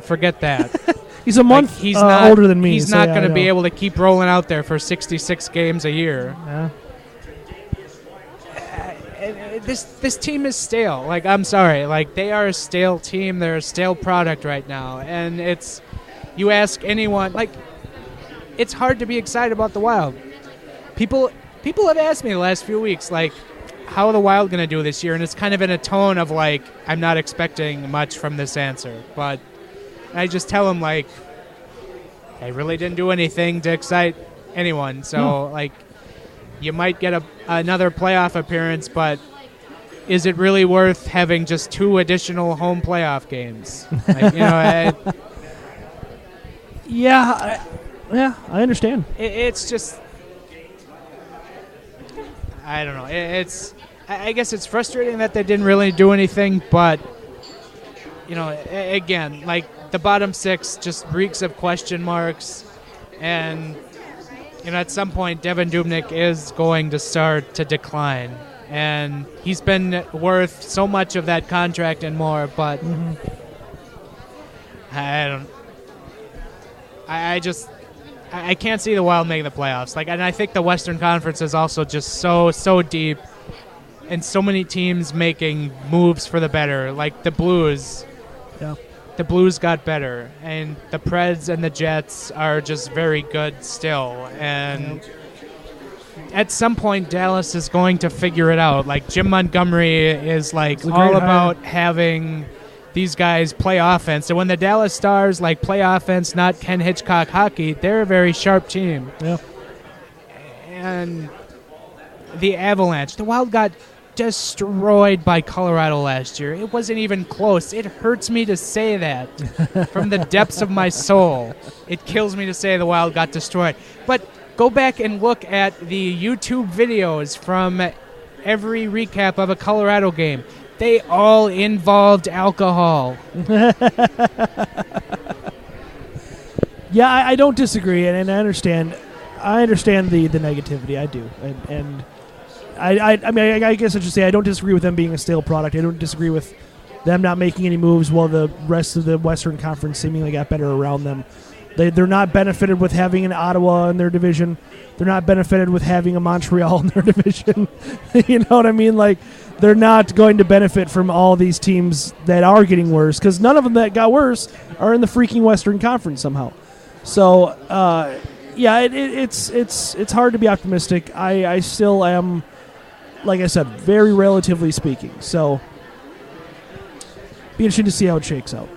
Speaker 6: forget that.
Speaker 7: He's a month older than me.
Speaker 6: He's not going to be able to keep rolling out there for 66 games a year.
Speaker 7: Yeah.
Speaker 6: This team is stale. I'm sorry. They are a stale team. They're a stale product right now. And you ask anyone, it's hard to be excited about the Wild. People have asked me the last few weeks, how are the Wild going to do this year? And it's kind of in a tone of, I'm not expecting much from this answer. But I just tell them, they really didn't do anything to excite anyone. So, you might get another playoff appearance, but is it really worth having just 2 additional home playoff games?
Speaker 7: Yeah, I understand.
Speaker 6: It's just, I don't know. I guess it's frustrating that they didn't really do anything, but, again, the bottom 6 just reeks of question marks, and, at some point, Devin Dubnyk is going to start to decline, and he's been worth so much of that contract and more, but I can't see the Wild making the playoffs. And I think the Western Conference is also just so deep, and so many teams making moves for the better. The Blues.
Speaker 7: Yeah.
Speaker 6: The Blues got better, and the Preds and the Jets are just very good still. And at some point, Dallas is going to figure it out. Jim Montgomery is all about having these guys play offense. And when the Dallas Stars play offense, not Ken Hitchcock hockey, they're a very sharp team.
Speaker 7: Yeah.
Speaker 6: And the Avalanche, the Wild got destroyed by Colorado last year. It wasn't even close. It hurts me to say that from the depths of my soul. It kills me to say the Wild got destroyed. But go back and look at the YouTube videos from every recap of a Colorado game. They all involved alcohol.
Speaker 7: Yeah, I don't disagree, and I understand. I understand the negativity. I do, and I mean, I guess I should say I don't disagree with them being a stale product. I don't disagree with them not making any moves while the rest of the Western Conference seemingly got better around them. They're not benefited with having an Ottawa in their division. They're not benefited with having a Montreal in their division. You know what I mean? Like, they're not going to benefit from all these teams that are getting worse, because none of them that got worse are in the freaking Western Conference somehow. So, yeah, it's hard to be optimistic. I still am, like I said, very relatively speaking. So, be interesting to see how it shakes out.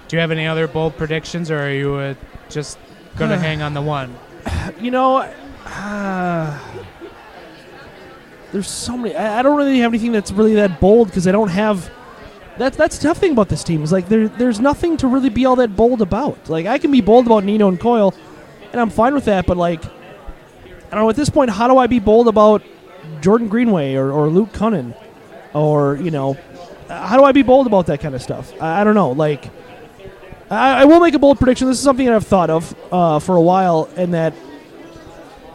Speaker 6: Do you have any other bold predictions, or are you just going to hang on the one?
Speaker 7: You know, there's so many. I don't really have anything that's really that bold, because I don't have. That's the tough thing about this team is like there's nothing to really be all that bold about. Like, I can be bold about Nino and Coyle, and I'm fine with that. But like, I don't know, at this point, how do I be bold about Jordan Greenway or Luke Cunnin, or how do I be bold about that kind of stuff? I don't know. Like, I will make a bold prediction. This is something that I've thought of for a while, and that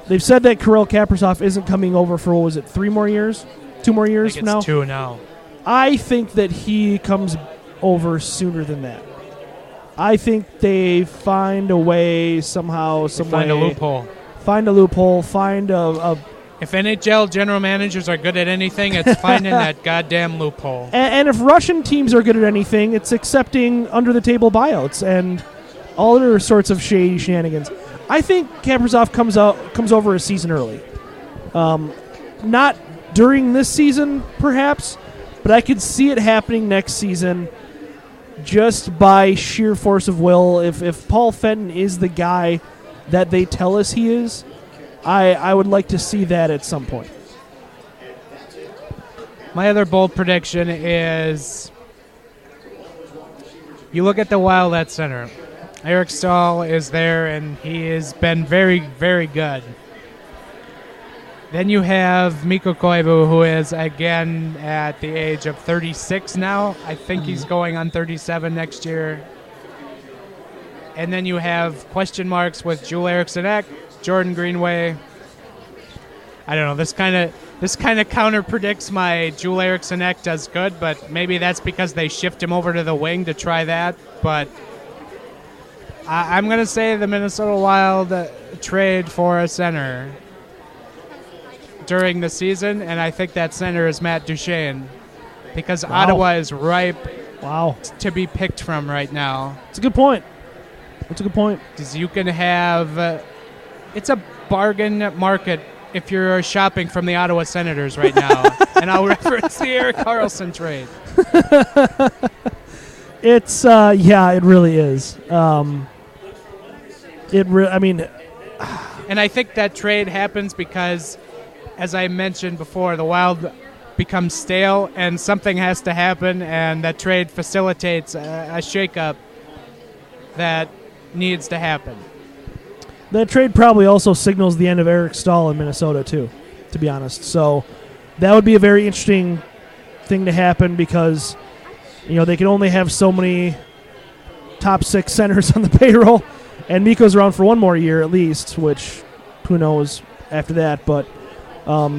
Speaker 7: they've said that Kirill Kaprizov isn't coming over for, what was it, 3 more years? 2 more years from now?
Speaker 6: It's 2 now.
Speaker 7: I think that he comes over sooner than that. I think they find a way somehow, some way.
Speaker 6: Find a loophole.
Speaker 7: Find a loophole. Find a
Speaker 6: If NHL general managers are good at anything, it's finding that goddamn loophole.
Speaker 7: And if Russian teams are good at anything, it's accepting under-the-table buyouts and all other sorts of shady shenanigans. I think Kaprizov comes over a season early. Not during this season, perhaps, but I could see it happening next season just by sheer force of will. If Paul Fenton is the guy that they tell us he is, I would like to see that at some point.
Speaker 6: My other bold prediction is you look at the Wild at center. Eric Stahl is there, and he has been very, very good. Then you have Mikko Koivu, who is, again, at the age of 36 now. I think he's going on 37 next year. And then you have question marks with Joel Eriksson-Ek, Jordan Greenway. I don't know. This kind of counter predicts my Joel Eriksson-Ek does good, but maybe that's because they shift him over to the wing to try that. But I'm going to say the Minnesota Wild trade for a center during the season, and I think that center is Matt Duchene, because Ottawa is ripe to be picked from right now.
Speaker 7: It's a good point.
Speaker 6: Because you can have it's a bargain market if you're shopping from the Ottawa Senators right now. And I'll reference the Erik Karlsson trade.
Speaker 7: It's it really is.
Speaker 6: And I think that trade happens because, as I mentioned before, the Wild becomes stale and something has to happen, and that trade facilitates a shakeup that needs to happen.
Speaker 7: That trade probably also signals the end of Eric Stahl in Minnesota, too, to be honest. So that would be a very interesting thing to happen, because they can only have so many top 6 centers on the payroll, and Mikko's around for 1 more year at least, which who knows after that. But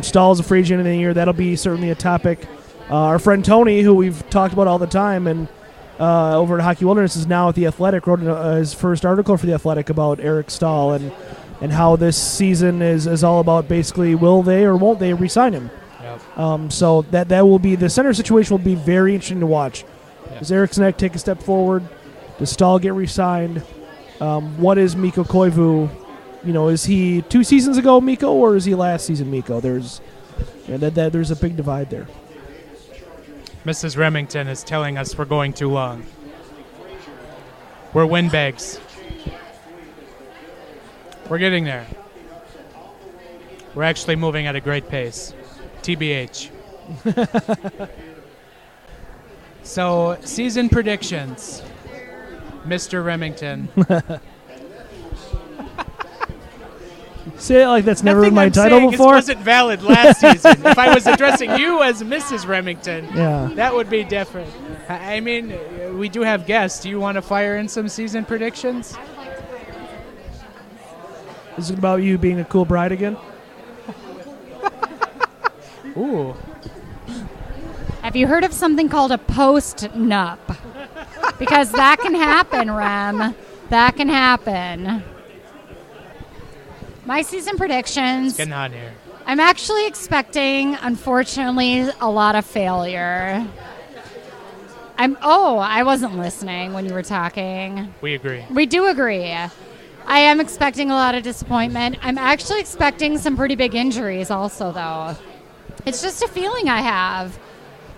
Speaker 7: Stahl's a free agent in the year. That'll be certainly a topic. Our friend Tony, who we've talked about all the time, and over at Hockey Wilderness, is now at The Athletic, wrote his first article for The Athletic about Eric Stahl and how this season is all about basically will they or won't they re-sign him. Yep. So that will be, the center situation will be very interesting to watch. Yep. Does Eriksson-Ek take a step forward? Does Stahl get re-signed? What is Mikko Koivu? Is he 2 seasons ago Mikko, or is he last season Mikko? There's a big divide there.
Speaker 6: Mrs. Remington is telling us we're going too long. We're windbags. We're getting there. We're actually moving at a great pace. TBH. So, season predictions. Mr. Remington.
Speaker 7: Say it like that's never been
Speaker 6: Nothing
Speaker 7: my
Speaker 6: I'm
Speaker 7: title
Speaker 6: saying
Speaker 7: before.
Speaker 6: It wasn't valid last season. If I was addressing you as Mrs. Remington,
Speaker 7: Yeah.
Speaker 6: that would be different. I mean, we do have guests. Do you want to fire in some season predictions?
Speaker 7: Is it about you being a cool bride again?
Speaker 6: Ooh.
Speaker 8: Have you heard of something called a post-nup? Because that can happen, Rem. That can happen. My season predictions.
Speaker 6: Getting on here.
Speaker 8: I'm actually expecting, unfortunately, a lot of failure. I wasn't listening when you were talking.
Speaker 6: We agree.
Speaker 8: We do agree. I am expecting a lot of disappointment. I'm actually expecting some pretty big injuries also, though. It's just a feeling I have.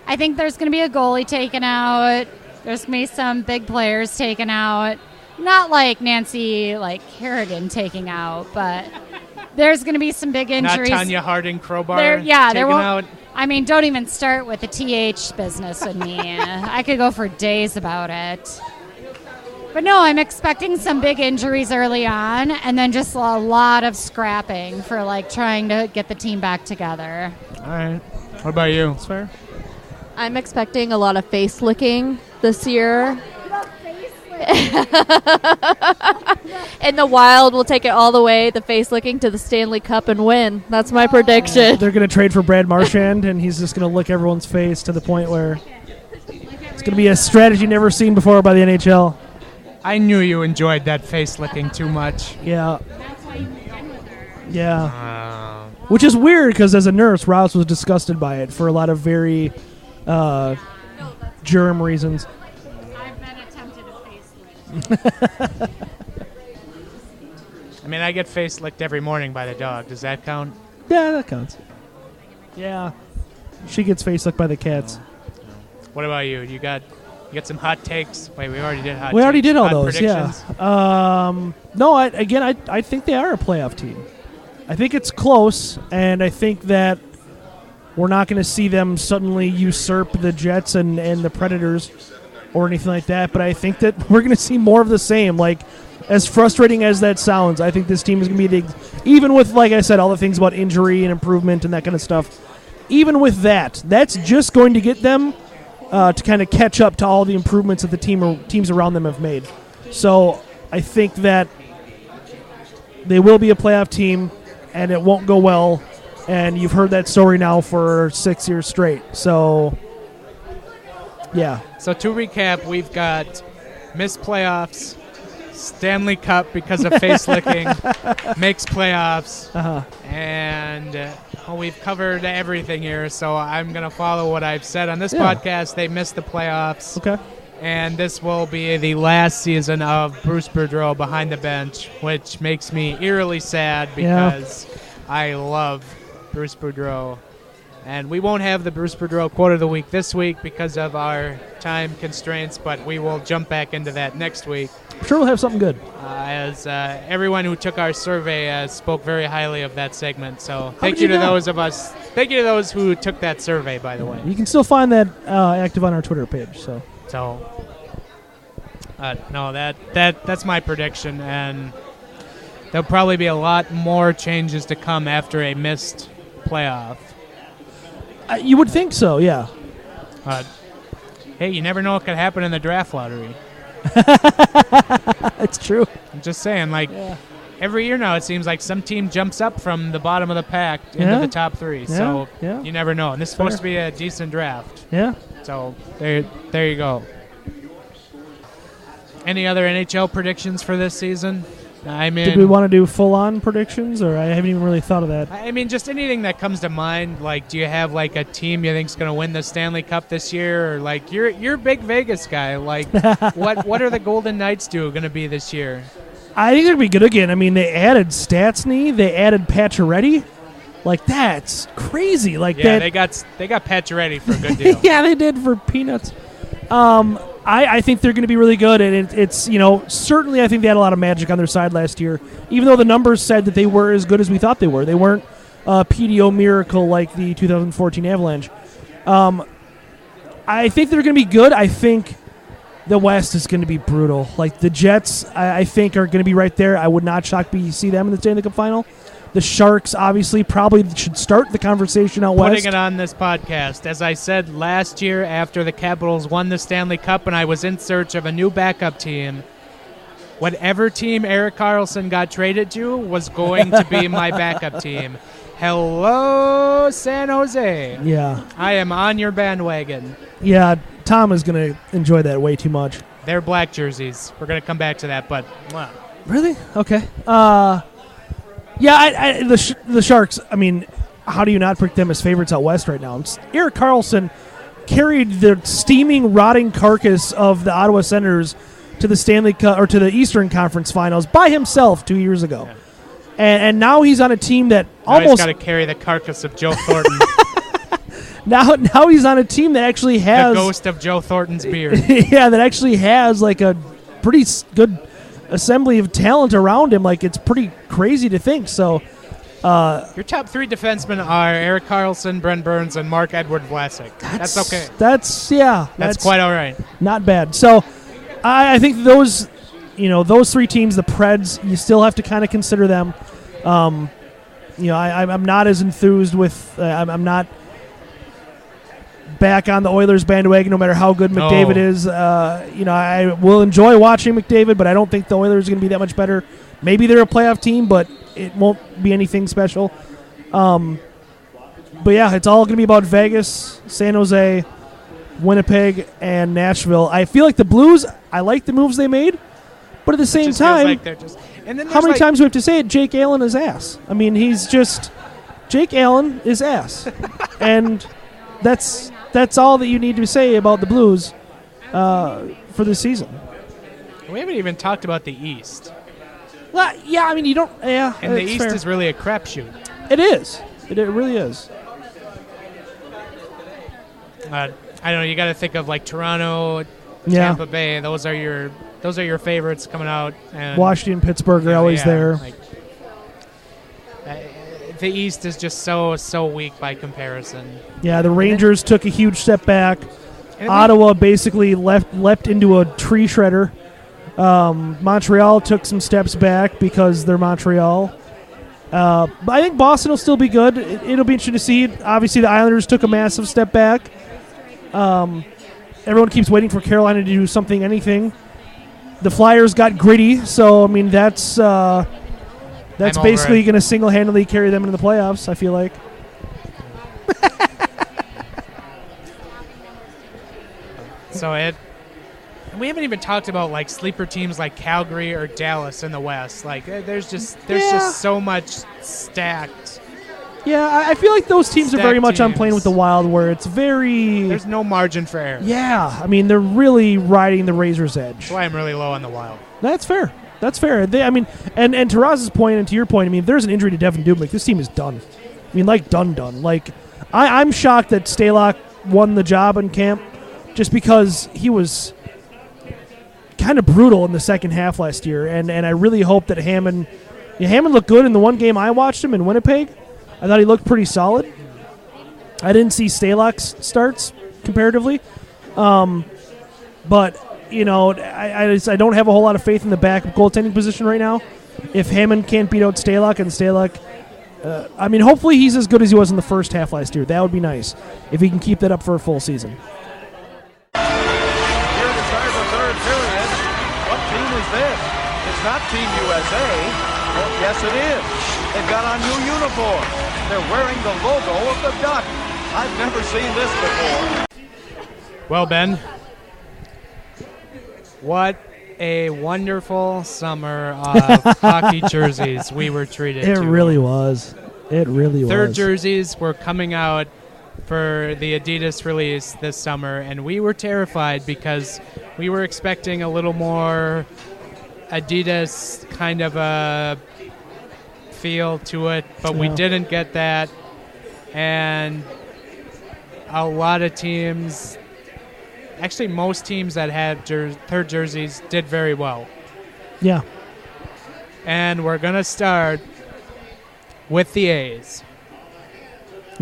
Speaker 8: I think there's going to be a goalie taken out. There's going to be some big players taken out. Not like Nancy, Kerrigan taking out, but there's going to be some big injuries.
Speaker 6: Not Tanya Harding Crowbar
Speaker 8: there
Speaker 6: taken
Speaker 8: won't.
Speaker 6: out.
Speaker 8: I mean, don't even start with the TH business with me. I could go for days about it. But no, I'm expecting some big injuries early on, and then just a lot of scrapping for trying to get the team back together.
Speaker 6: All right. What about you?
Speaker 7: That's fair.
Speaker 9: I'm expecting a lot of face licking this year. And the Wild will take it all the way, the face licking, to the Stanley Cup and win. That's my prediction.
Speaker 7: They're going to trade for Brad Marchand, and he's just going to lick everyone's face to the point where it's going to be a strategy never seen before by the NHL.
Speaker 6: I knew you enjoyed that face licking too much.
Speaker 7: Yeah. Yeah. Which is weird because as a nurse, Rouse was disgusted by it for a lot of very germ reasons.
Speaker 8: I've been attempted to face lick.
Speaker 6: I mean, I get face licked every morning by the dog. Does that count?
Speaker 7: Yeah, that counts. Yeah. She gets face licked by the cats.
Speaker 6: What about you? You got some hot takes? Wait, we already did hot takes.
Speaker 7: We already did all
Speaker 6: Hot
Speaker 7: those,
Speaker 6: predictions?
Speaker 7: yeah. No, I think they are a playoff team. I think it's close, and I think that we're not going to see them suddenly usurp the Jets and the Predators or anything like that, but I think that we're going to see more of the same. As frustrating as that sounds, I think this team is going to be even with, like I said, all the things about injury and improvement and that kind of stuff, even with that's just going to get them to kind of catch up to all the improvements that the teams around them have made. So I think that they will be a playoff team, and it won't go well. And you've heard that story now for 6 years straight. So, yeah.
Speaker 6: So to recap, we've got missed playoffs, Stanley Cup because of face licking, makes playoffs, and we've covered everything here. So I'm going to follow what I've said on this podcast. They missed the playoffs.
Speaker 7: Okay.
Speaker 6: And this will be the last season of Bruce Boudreau behind the bench, which makes me eerily sad because I love Bruce Boudreau. And we won't have the Bruce Boudreau quote of the week this week because of our time constraints, but we will jump back into that next week.
Speaker 7: I'm sure we'll have something good.
Speaker 6: As everyone who took our survey spoke very highly of that segment. So thank you to those who took that survey, by the way.
Speaker 7: You can still find that active on our Twitter page. So
Speaker 6: no, that's my prediction, and there'll probably be a lot more changes to come after a missed playoff.
Speaker 7: You would think so, yeah.
Speaker 6: Hey, you never know what could happen in the draft lottery.
Speaker 7: It's true.
Speaker 6: I'm just saying, every year now it seems like some team jumps up from the bottom of the pack into the top three. So you never know. And this is supposed to be a decent draft.
Speaker 7: Yeah.
Speaker 6: So there you go. Any other NHL predictions for this season? I mean,
Speaker 7: did we want to do full-on predictions, or I haven't even really thought of that?
Speaker 6: I mean, just anything that comes to mind. Do you have a team you think's going to win the Stanley Cup this year, or you're a big Vegas guy? What are the Golden Knights going to be this year?
Speaker 7: I think they're going to be good again. I mean, they added Stastny, they added Pacioretty. That's crazy.
Speaker 6: They got Pacioretty for a good deal.
Speaker 7: Yeah, they did for peanuts. I think they're going to be really good, and it's certainly I think they had a lot of magic on their side last year, even though the numbers said that they were as good as we thought they were. They weren't a PDO miracle like the 2014 Avalanche. I think they're going to be good. I think the West is going to be brutal. The Jets, I think, are going to be right there. I would not shock me to see them in the Stanley Cup final. The Sharks obviously probably should start the conversation out
Speaker 6: Putting
Speaker 7: west.
Speaker 6: it on this podcast. As I said last year after the Capitals won the Stanley Cup and I was in search of a new backup team, whatever team Erik Karlsson got traded to was going to be my backup team. Hello, San Jose.
Speaker 7: Yeah.
Speaker 6: I am on your bandwagon.
Speaker 7: Yeah, Tom is going to enjoy that way too much.
Speaker 6: They're black jerseys. We're going to come back to that, but... Wow.
Speaker 7: Really? Okay. Yeah, the Sharks, I mean, how do you not pick them as favorites out west right now? Erik Karlsson carried the steaming, rotting carcass of the Ottawa Senators to the Stanley Cup or to the Eastern Conference Finals by himself 2 years ago. Yeah. And now he's on a team that almost...
Speaker 6: He's got to carry the carcass of Joe Thornton.
Speaker 7: Now he's on a team that actually has...
Speaker 6: The ghost of Joe Thornton's beard.
Speaker 7: Yeah, that actually has like a pretty good assembly of talent around him. Like, it's pretty crazy to think. So...
Speaker 6: your top three defensemen are Erik Karlsson, Brent Burns, and Mark-Edward Vlasic. That's okay.
Speaker 7: That's
Speaker 6: quite all right.
Speaker 7: Not bad. So I think those three teams, the Preds, you still have to kind of consider them. I'm not as enthused with. I'm not back on the Oilers bandwagon, no matter how good McDavid is. I will enjoy watching McDavid, but I don't think the Oilers are going to be that much better. Maybe they're a playoff team, but it won't be anything special. But yeah, it's all going to be about Vegas, San Jose, Winnipeg, and Nashville. I feel like the Blues, I like the moves they made, but at the same time, how many times do we have to say it? Jake Allen is ass. I mean, Jake Allen is ass. And that's all that you need to say about the Blues for this season.
Speaker 6: We haven't even talked about the East.
Speaker 7: Well, yeah, I mean, you don't... Yeah,
Speaker 6: and the East is really a crapshoot.
Speaker 7: It is. It really is.
Speaker 6: I don't know. You got to think of like Toronto, Tampa Bay. Those are your favorites coming out. And
Speaker 7: Washington, Pittsburgh are always there.
Speaker 6: Like, the East is just so weak by comparison.
Speaker 7: Yeah, the Rangers took a huge step back. Ottawa basically leapt into a tree shredder. Montreal took some steps back because they're Montreal. But I think Boston will still be good. It'll be interesting to see. Obviously, the Islanders took a massive step back. Everyone keeps waiting for Carolina to do anything. The Flyers got gritty, so I mean that's basically going to single-handedly carry them into the playoffs, I feel like.
Speaker 6: We haven't even talked about like sleeper teams like Calgary or Dallas in the West. Like there's just so much stacked.
Speaker 7: Yeah, I feel like those teams are very much on playing with the Wild, where it's very...
Speaker 6: There's no margin for error.
Speaker 7: Yeah, I mean, they're really riding the razor's edge.
Speaker 6: That's why I'm really low on the Wild.
Speaker 7: That's fair. And to Roz's point and to your point, I mean, if there's an injury to Devin Dubnyk, this team is done. I mean, like, done. Like, I'm shocked that Stalock won the job in camp just because he was kind of brutal in the second half last year, and I really hope that Hammond looked good in the one game I watched him in Winnipeg. I thought he looked pretty solid. I didn't see Stalock's starts comparatively, but I don't have a whole lot of faith in the back goaltending position right now. If Hammond can't beat out Stalock, and Stalock, hopefully he's as good as he was in the first half last year. That would be nice if he can keep that up for a full season.
Speaker 2: It's not Team USA. Well, yes, it is. They've got on new uniforms. They're wearing the logo of the Duck. I've never seen this before.
Speaker 6: Well, Ben, what a wonderful summer of hockey jerseys we were treated to.
Speaker 7: It really was.
Speaker 6: Third jerseys were coming out for the Adidas release this summer, and we were terrified because we were expecting a little more Adidas kind of a feel to it, but we didn't get that. And a lot of teams, actually most teams that had third jerseys did very well.
Speaker 7: Yeah.
Speaker 6: And we're going to start with the A's.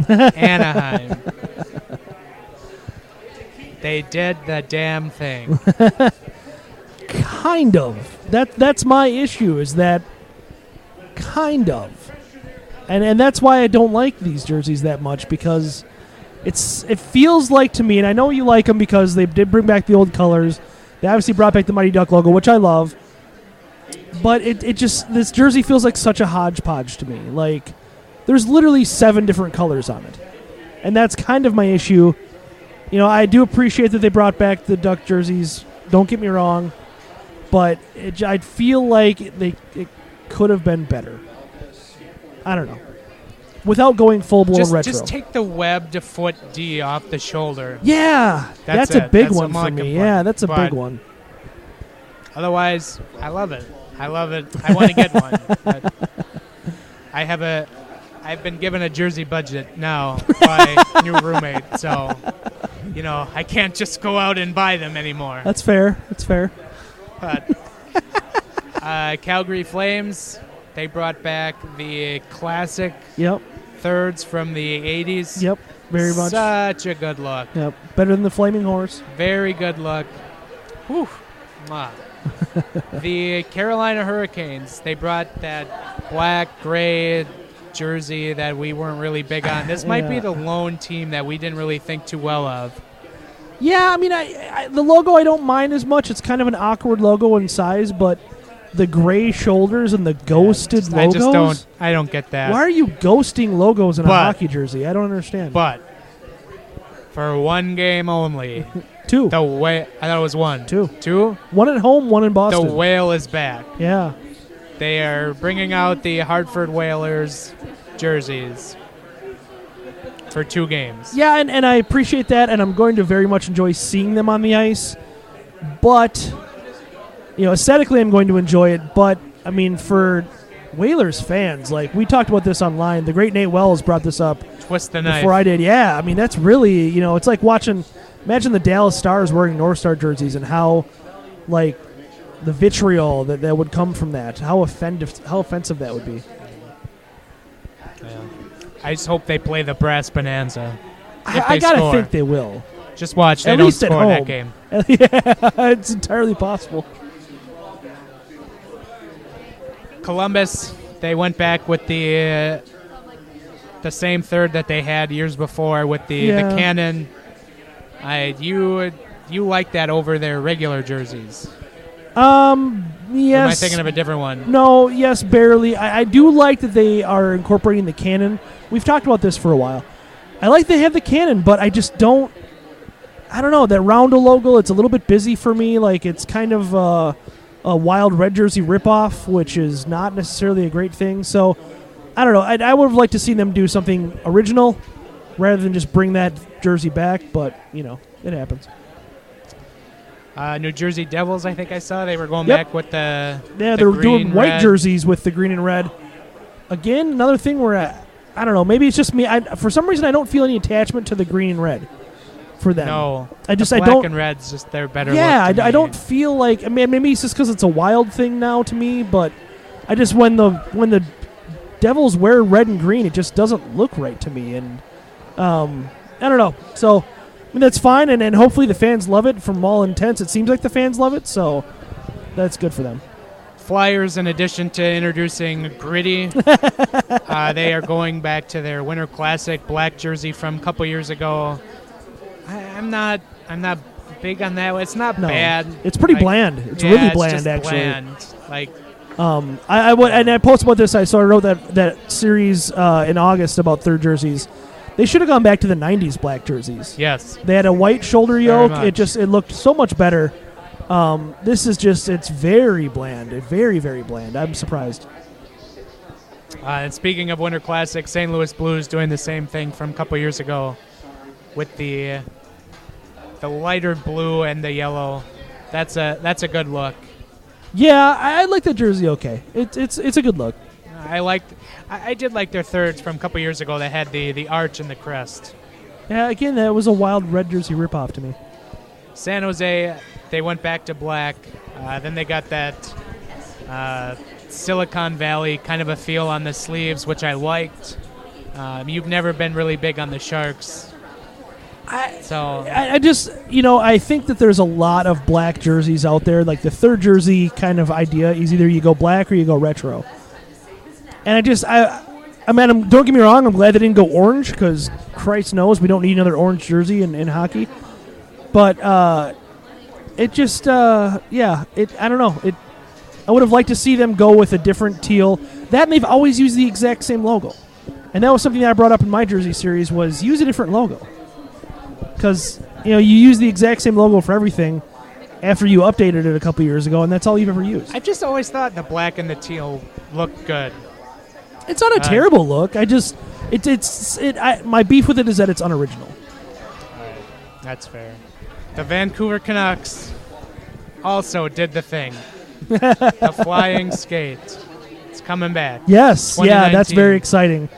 Speaker 6: Anaheim. They did the damn thing.
Speaker 7: Kind of. That's my issue, is that kind of. And that's why I don't like these jerseys that much, because it feels like to me, and I know you like them because they did bring back the old colors. They obviously brought back the Mighty Duck logo, which I love. But it just, this jersey feels like such a hodgepodge to me. Like, there's literally 7 different colors on it. And that's kind of my issue. You know, I do appreciate that they brought back the Duck jerseys. Don't get me wrong. But I feel like it could have been better. I don't know. Without going full-blown retro.
Speaker 6: Just take the web to foot D off the shoulder.
Speaker 7: Yeah. That's a big one for me.
Speaker 6: complaint.
Speaker 7: Yeah, that's a big one.
Speaker 6: Otherwise, I love it. I want to get one. But I've been given a jersey budget now by a new roommate, so, you know, I can't just go out and buy them anymore.
Speaker 7: That's fair.
Speaker 6: But Calgary Flames, they brought back the classic thirds from the 80s.
Speaker 7: Yep, very much.
Speaker 6: Such a good look.
Speaker 7: Yep, better than the Flaming Horse.
Speaker 6: Very good look. Whew. Mwah. The Carolina Hurricanes, they brought that black, gray jersey that we weren't really big on. This might be the lone team that we didn't really think too well of.
Speaker 7: Yeah, I mean, the logo I don't mind as much. It's kind of an awkward logo in size, but the gray shoulders and the ghosted logos.
Speaker 6: I don't get that.
Speaker 7: Why are you ghosting logos in a hockey jersey? I don't understand.
Speaker 6: But for one game only.
Speaker 7: 2.
Speaker 6: I thought it was 1.
Speaker 7: 2.
Speaker 6: 2?
Speaker 7: 1 at home, 1 in Boston.
Speaker 6: The Whale is back.
Speaker 7: Yeah.
Speaker 6: They are bringing out the Hartford Whalers jerseys for 2 games.
Speaker 7: Yeah, and I appreciate that, and I'm going to very much enjoy seeing them on the ice. But, you know, aesthetically I'm going to enjoy it. But, I mean, for Whalers fans, like, we talked about this online. The great Nate Wells brought this up
Speaker 6: Twist the knife.
Speaker 7: before I did. Yeah, I mean, that's really, you know, it's like watching, imagine the Dallas Stars wearing North Star jerseys and how, like, the vitriol that would come from that, how offensive that would be.
Speaker 6: Yeah. I just hope they play the Brass Bonanza.
Speaker 7: I gotta think they will.
Speaker 6: Just watch. They
Speaker 7: At
Speaker 6: don't
Speaker 7: least at
Speaker 6: score
Speaker 7: home.
Speaker 6: that game.
Speaker 7: Yeah, it's entirely possible.
Speaker 6: Columbus, they went back with the same third that they had years before with the cannon. You like that over their regular jerseys?
Speaker 7: Yes.
Speaker 6: Or am I thinking of a different one?
Speaker 7: No, yes, barely. I do like that they are incorporating the cannon. We've talked about this for a while. I like they have the cannon, but I just don't. I don't know, that Roundel logo, it's a little bit busy for me. Like, it's kind of a Wild Red jersey ripoff, which is not necessarily a great thing. So, I don't know. I would have liked to see them do something original rather than just bring that jersey back, but, you know, it happens.
Speaker 6: New Jersey Devils, I think I saw. They were going back with the
Speaker 7: they were
Speaker 6: green,
Speaker 7: doing white
Speaker 6: red.
Speaker 7: jerseys with the green and red. Again, another thing where, I don't know, maybe it's just me. For some reason, I don't feel any attachment to the green and red for them.
Speaker 6: No.
Speaker 7: I
Speaker 6: black
Speaker 7: don't.
Speaker 6: and red's just they're better.
Speaker 7: Yeah,
Speaker 6: look to
Speaker 7: I
Speaker 6: me.
Speaker 7: don't feel like. I mean, maybe it's just because it's a Wild thing now to me, but I just when the Devils wear red and green, it just doesn't look right to me, and I don't know. So, I mean, that's fine, and hopefully the fans love it. From all intents, it seems like the fans love it, so that's good for them.
Speaker 6: Flyers, in addition to introducing Gritty, they are going back to their Winter Classic black jersey from a couple years ago. I'm not big on that. It's not bad.
Speaker 7: It's pretty bland. It's really bland,
Speaker 6: it's just
Speaker 7: actually.
Speaker 6: Bland. Like,
Speaker 7: I posted about this. I wrote that series in August about third jerseys. They should have gone back to the '90s black jerseys.
Speaker 6: Yes,
Speaker 7: they had a white shoulder yoke.
Speaker 6: Very much.
Speaker 7: It looked so much better. This is just, it's very bland. Very, very bland. I'm surprised.
Speaker 6: And speaking of Winter Classic, St. Louis Blues doing the same thing from a couple years ago with the lighter blue and the yellow. That's a good look.
Speaker 7: Yeah, I like that jersey. Okay, it's a good look.
Speaker 6: I did like their thirds from a couple years ago that had the arch and the crest.
Speaker 7: Yeah, again, that was a Wild Red jersey ripoff to me.
Speaker 6: San Jose, they went back to black. Then they got that Silicon Valley kind of a feel on the sleeves, which I liked. You've never been really big on the Sharks.
Speaker 7: I just, I think that there's a lot of black jerseys out there. Like the third jersey kind of idea is either you go black or you go retro. And I mean, don't get me wrong. I'm glad they didn't go orange because Christ knows we don't need another orange jersey in hockey. But it just, I don't know. I would have liked to see them go with a different teal. That and they've always used the exact same logo. And that was something that I brought up in my jersey series was use a different logo. Because, you use the exact same logo for everything after you updated it a couple years ago, and that's all you've ever used.
Speaker 6: I just always thought the black and the teal looked good.
Speaker 7: It's not a terrible look. My beef with it is that it's unoriginal.
Speaker 6: All right, that's fair. The Vancouver Canucks also did the thing. The flying skate. It's coming back.
Speaker 7: Yes, yeah, that's very exciting.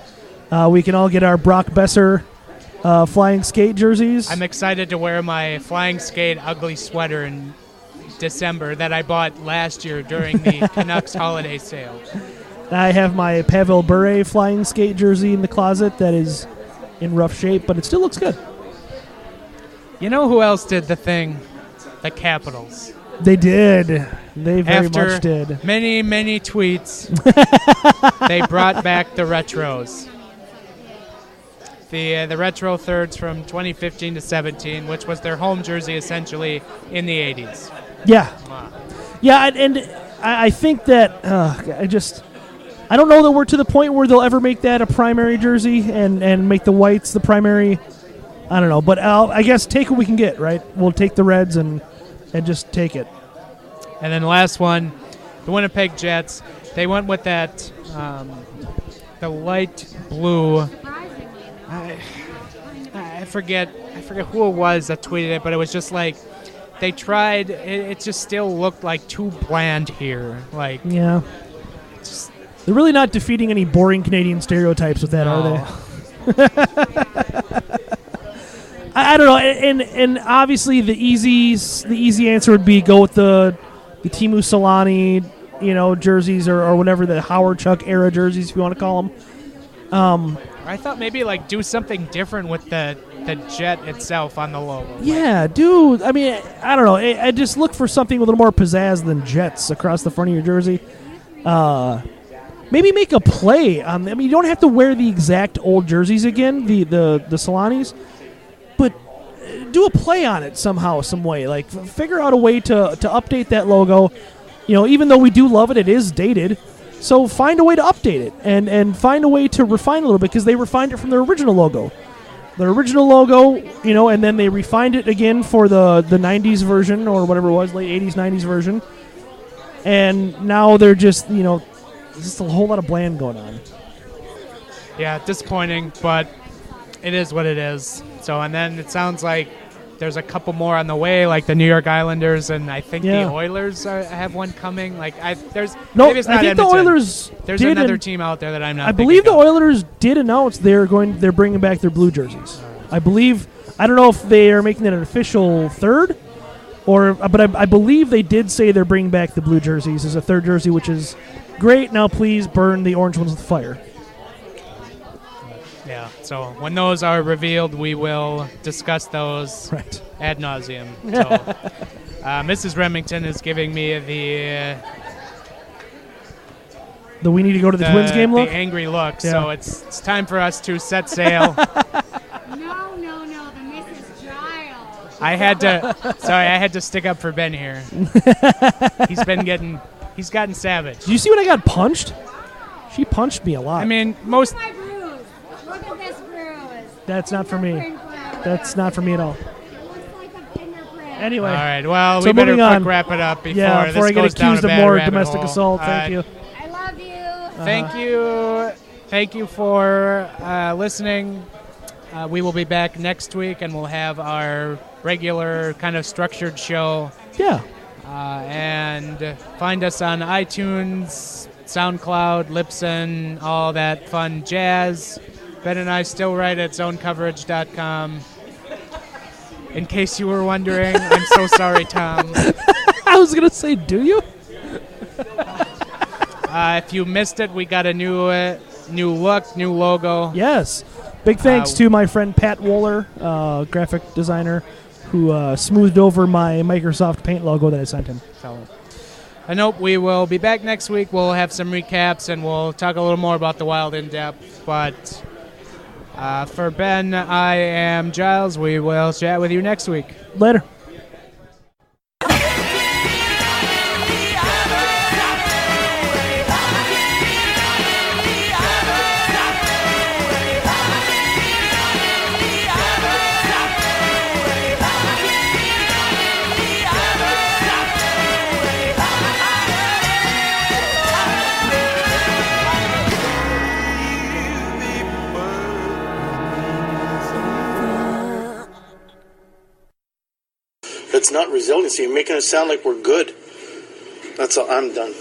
Speaker 7: We can all get our Brock Besser flying skate jerseys.
Speaker 6: I'm excited to wear my flying skate ugly sweater in December that I bought last year during the Canucks holiday sale.
Speaker 7: I have my Pavel Bure flying skate jersey in the closet that is in rough shape, but it still looks good.
Speaker 6: You know who else did the thing? The Capitals.
Speaker 7: They did. They very much did.
Speaker 6: After many, many tweets, they brought back the retros. The retro thirds from 2015 to 17, which was their home jersey essentially in the 80s.
Speaker 7: Yeah.
Speaker 6: Wow.
Speaker 7: Yeah, and I think that I don't know that we're to the point where they'll ever make that a primary jersey and make the whites the primary. I don't know, but I guess take what we can get, right? We'll take the Reds and just take it.
Speaker 6: And then the last one, the Winnipeg Jets, they went with that, the light blue. I forget who it was that tweeted it, but it was just like they tried. It just still looked like too bland here. Like,
Speaker 7: yeah, they're really not defeating any boring Canadian stereotypes with that, are they? I don't know, and obviously the easy answer would be go with the Timu Solani, jerseys or whatever, the Howard Chuck era jerseys, if you want to call them.
Speaker 6: I thought maybe do something different with the jet itself on the logo.
Speaker 7: Yeah, dude. I mean, I don't know. I just look for something with a little more pizzazz than jets across the front of your jersey. Maybe make a play. You don't have to wear the exact old jerseys again, the Solanis, but do a play on it somehow, some way. Like, figure out a way to update that logo. Even though we do love it, it is dated. So find a way to update it and find a way to refine it a little bit, because they refined it from their original logo. Their original logo, and then they refined it again for the 90s version or whatever it was, late 80s, 90s version. And now they're just, there's just a whole lot of bland going on.
Speaker 6: Yeah, disappointing, but it is what it is. So, and then it sounds like there's a couple more on the way, like the New York Islanders, and I think the Oilers have one coming. Maybe it's not Edmonton.
Speaker 7: The Oilers.
Speaker 6: There's another team out there that I'm not.
Speaker 7: I believe the Oilers did announce they're bringing back their blue jerseys. I believe. I don't know if they are making it an official third, but I believe they did say they're bringing back the blue jerseys as a third jersey, which is great. Now please burn the orange ones with fire.
Speaker 6: Yeah, so when those are revealed, we will discuss those ad nauseum. So, Mrs. Remington is giving me the
Speaker 7: we need to go to the Twins game look?
Speaker 6: The angry look. Yeah. So it's time for us to set sail.
Speaker 8: No, the Mrs. Giles.
Speaker 6: I had to stick up for Ben here. He's gotten savage.
Speaker 7: Did you see when I got punched? She punched me a lot.
Speaker 6: I mean,
Speaker 8: Look at this bruise.
Speaker 7: That's not for me. That's not for me at all.
Speaker 8: It looks like a fingerprint.
Speaker 7: Anyway.
Speaker 6: All right. Well,
Speaker 7: so
Speaker 6: we better
Speaker 7: quick
Speaker 6: wrap it up before
Speaker 7: I get accused of more domestic assault. Thank you.
Speaker 8: I love you.
Speaker 6: Thank you. Thank you for listening. We will be back next week, and we'll have our regular kind of structured show.
Speaker 7: Yeah.
Speaker 6: And find us on iTunes, SoundCloud, Libsyn, all that fun jazz. Ben and I still write at zonecoverage.com. In case you were wondering, I'm so sorry, Tom.
Speaker 7: I was going to say, do you?
Speaker 6: If you missed it, we got a new look, new logo.
Speaker 7: Yes. Big thanks to my friend Pat Wohler, graphic designer, who smoothed over my Microsoft Paint logo that I sent him.
Speaker 6: So, And nope, we will be back next week. We'll have some recaps, and we'll talk a little more about the Wild in depth. But for Ben, I am Giles. We will chat with you next week.
Speaker 7: Later.
Speaker 10: It's not resiliency. You're making it sound like we're good. That's all. I'm done.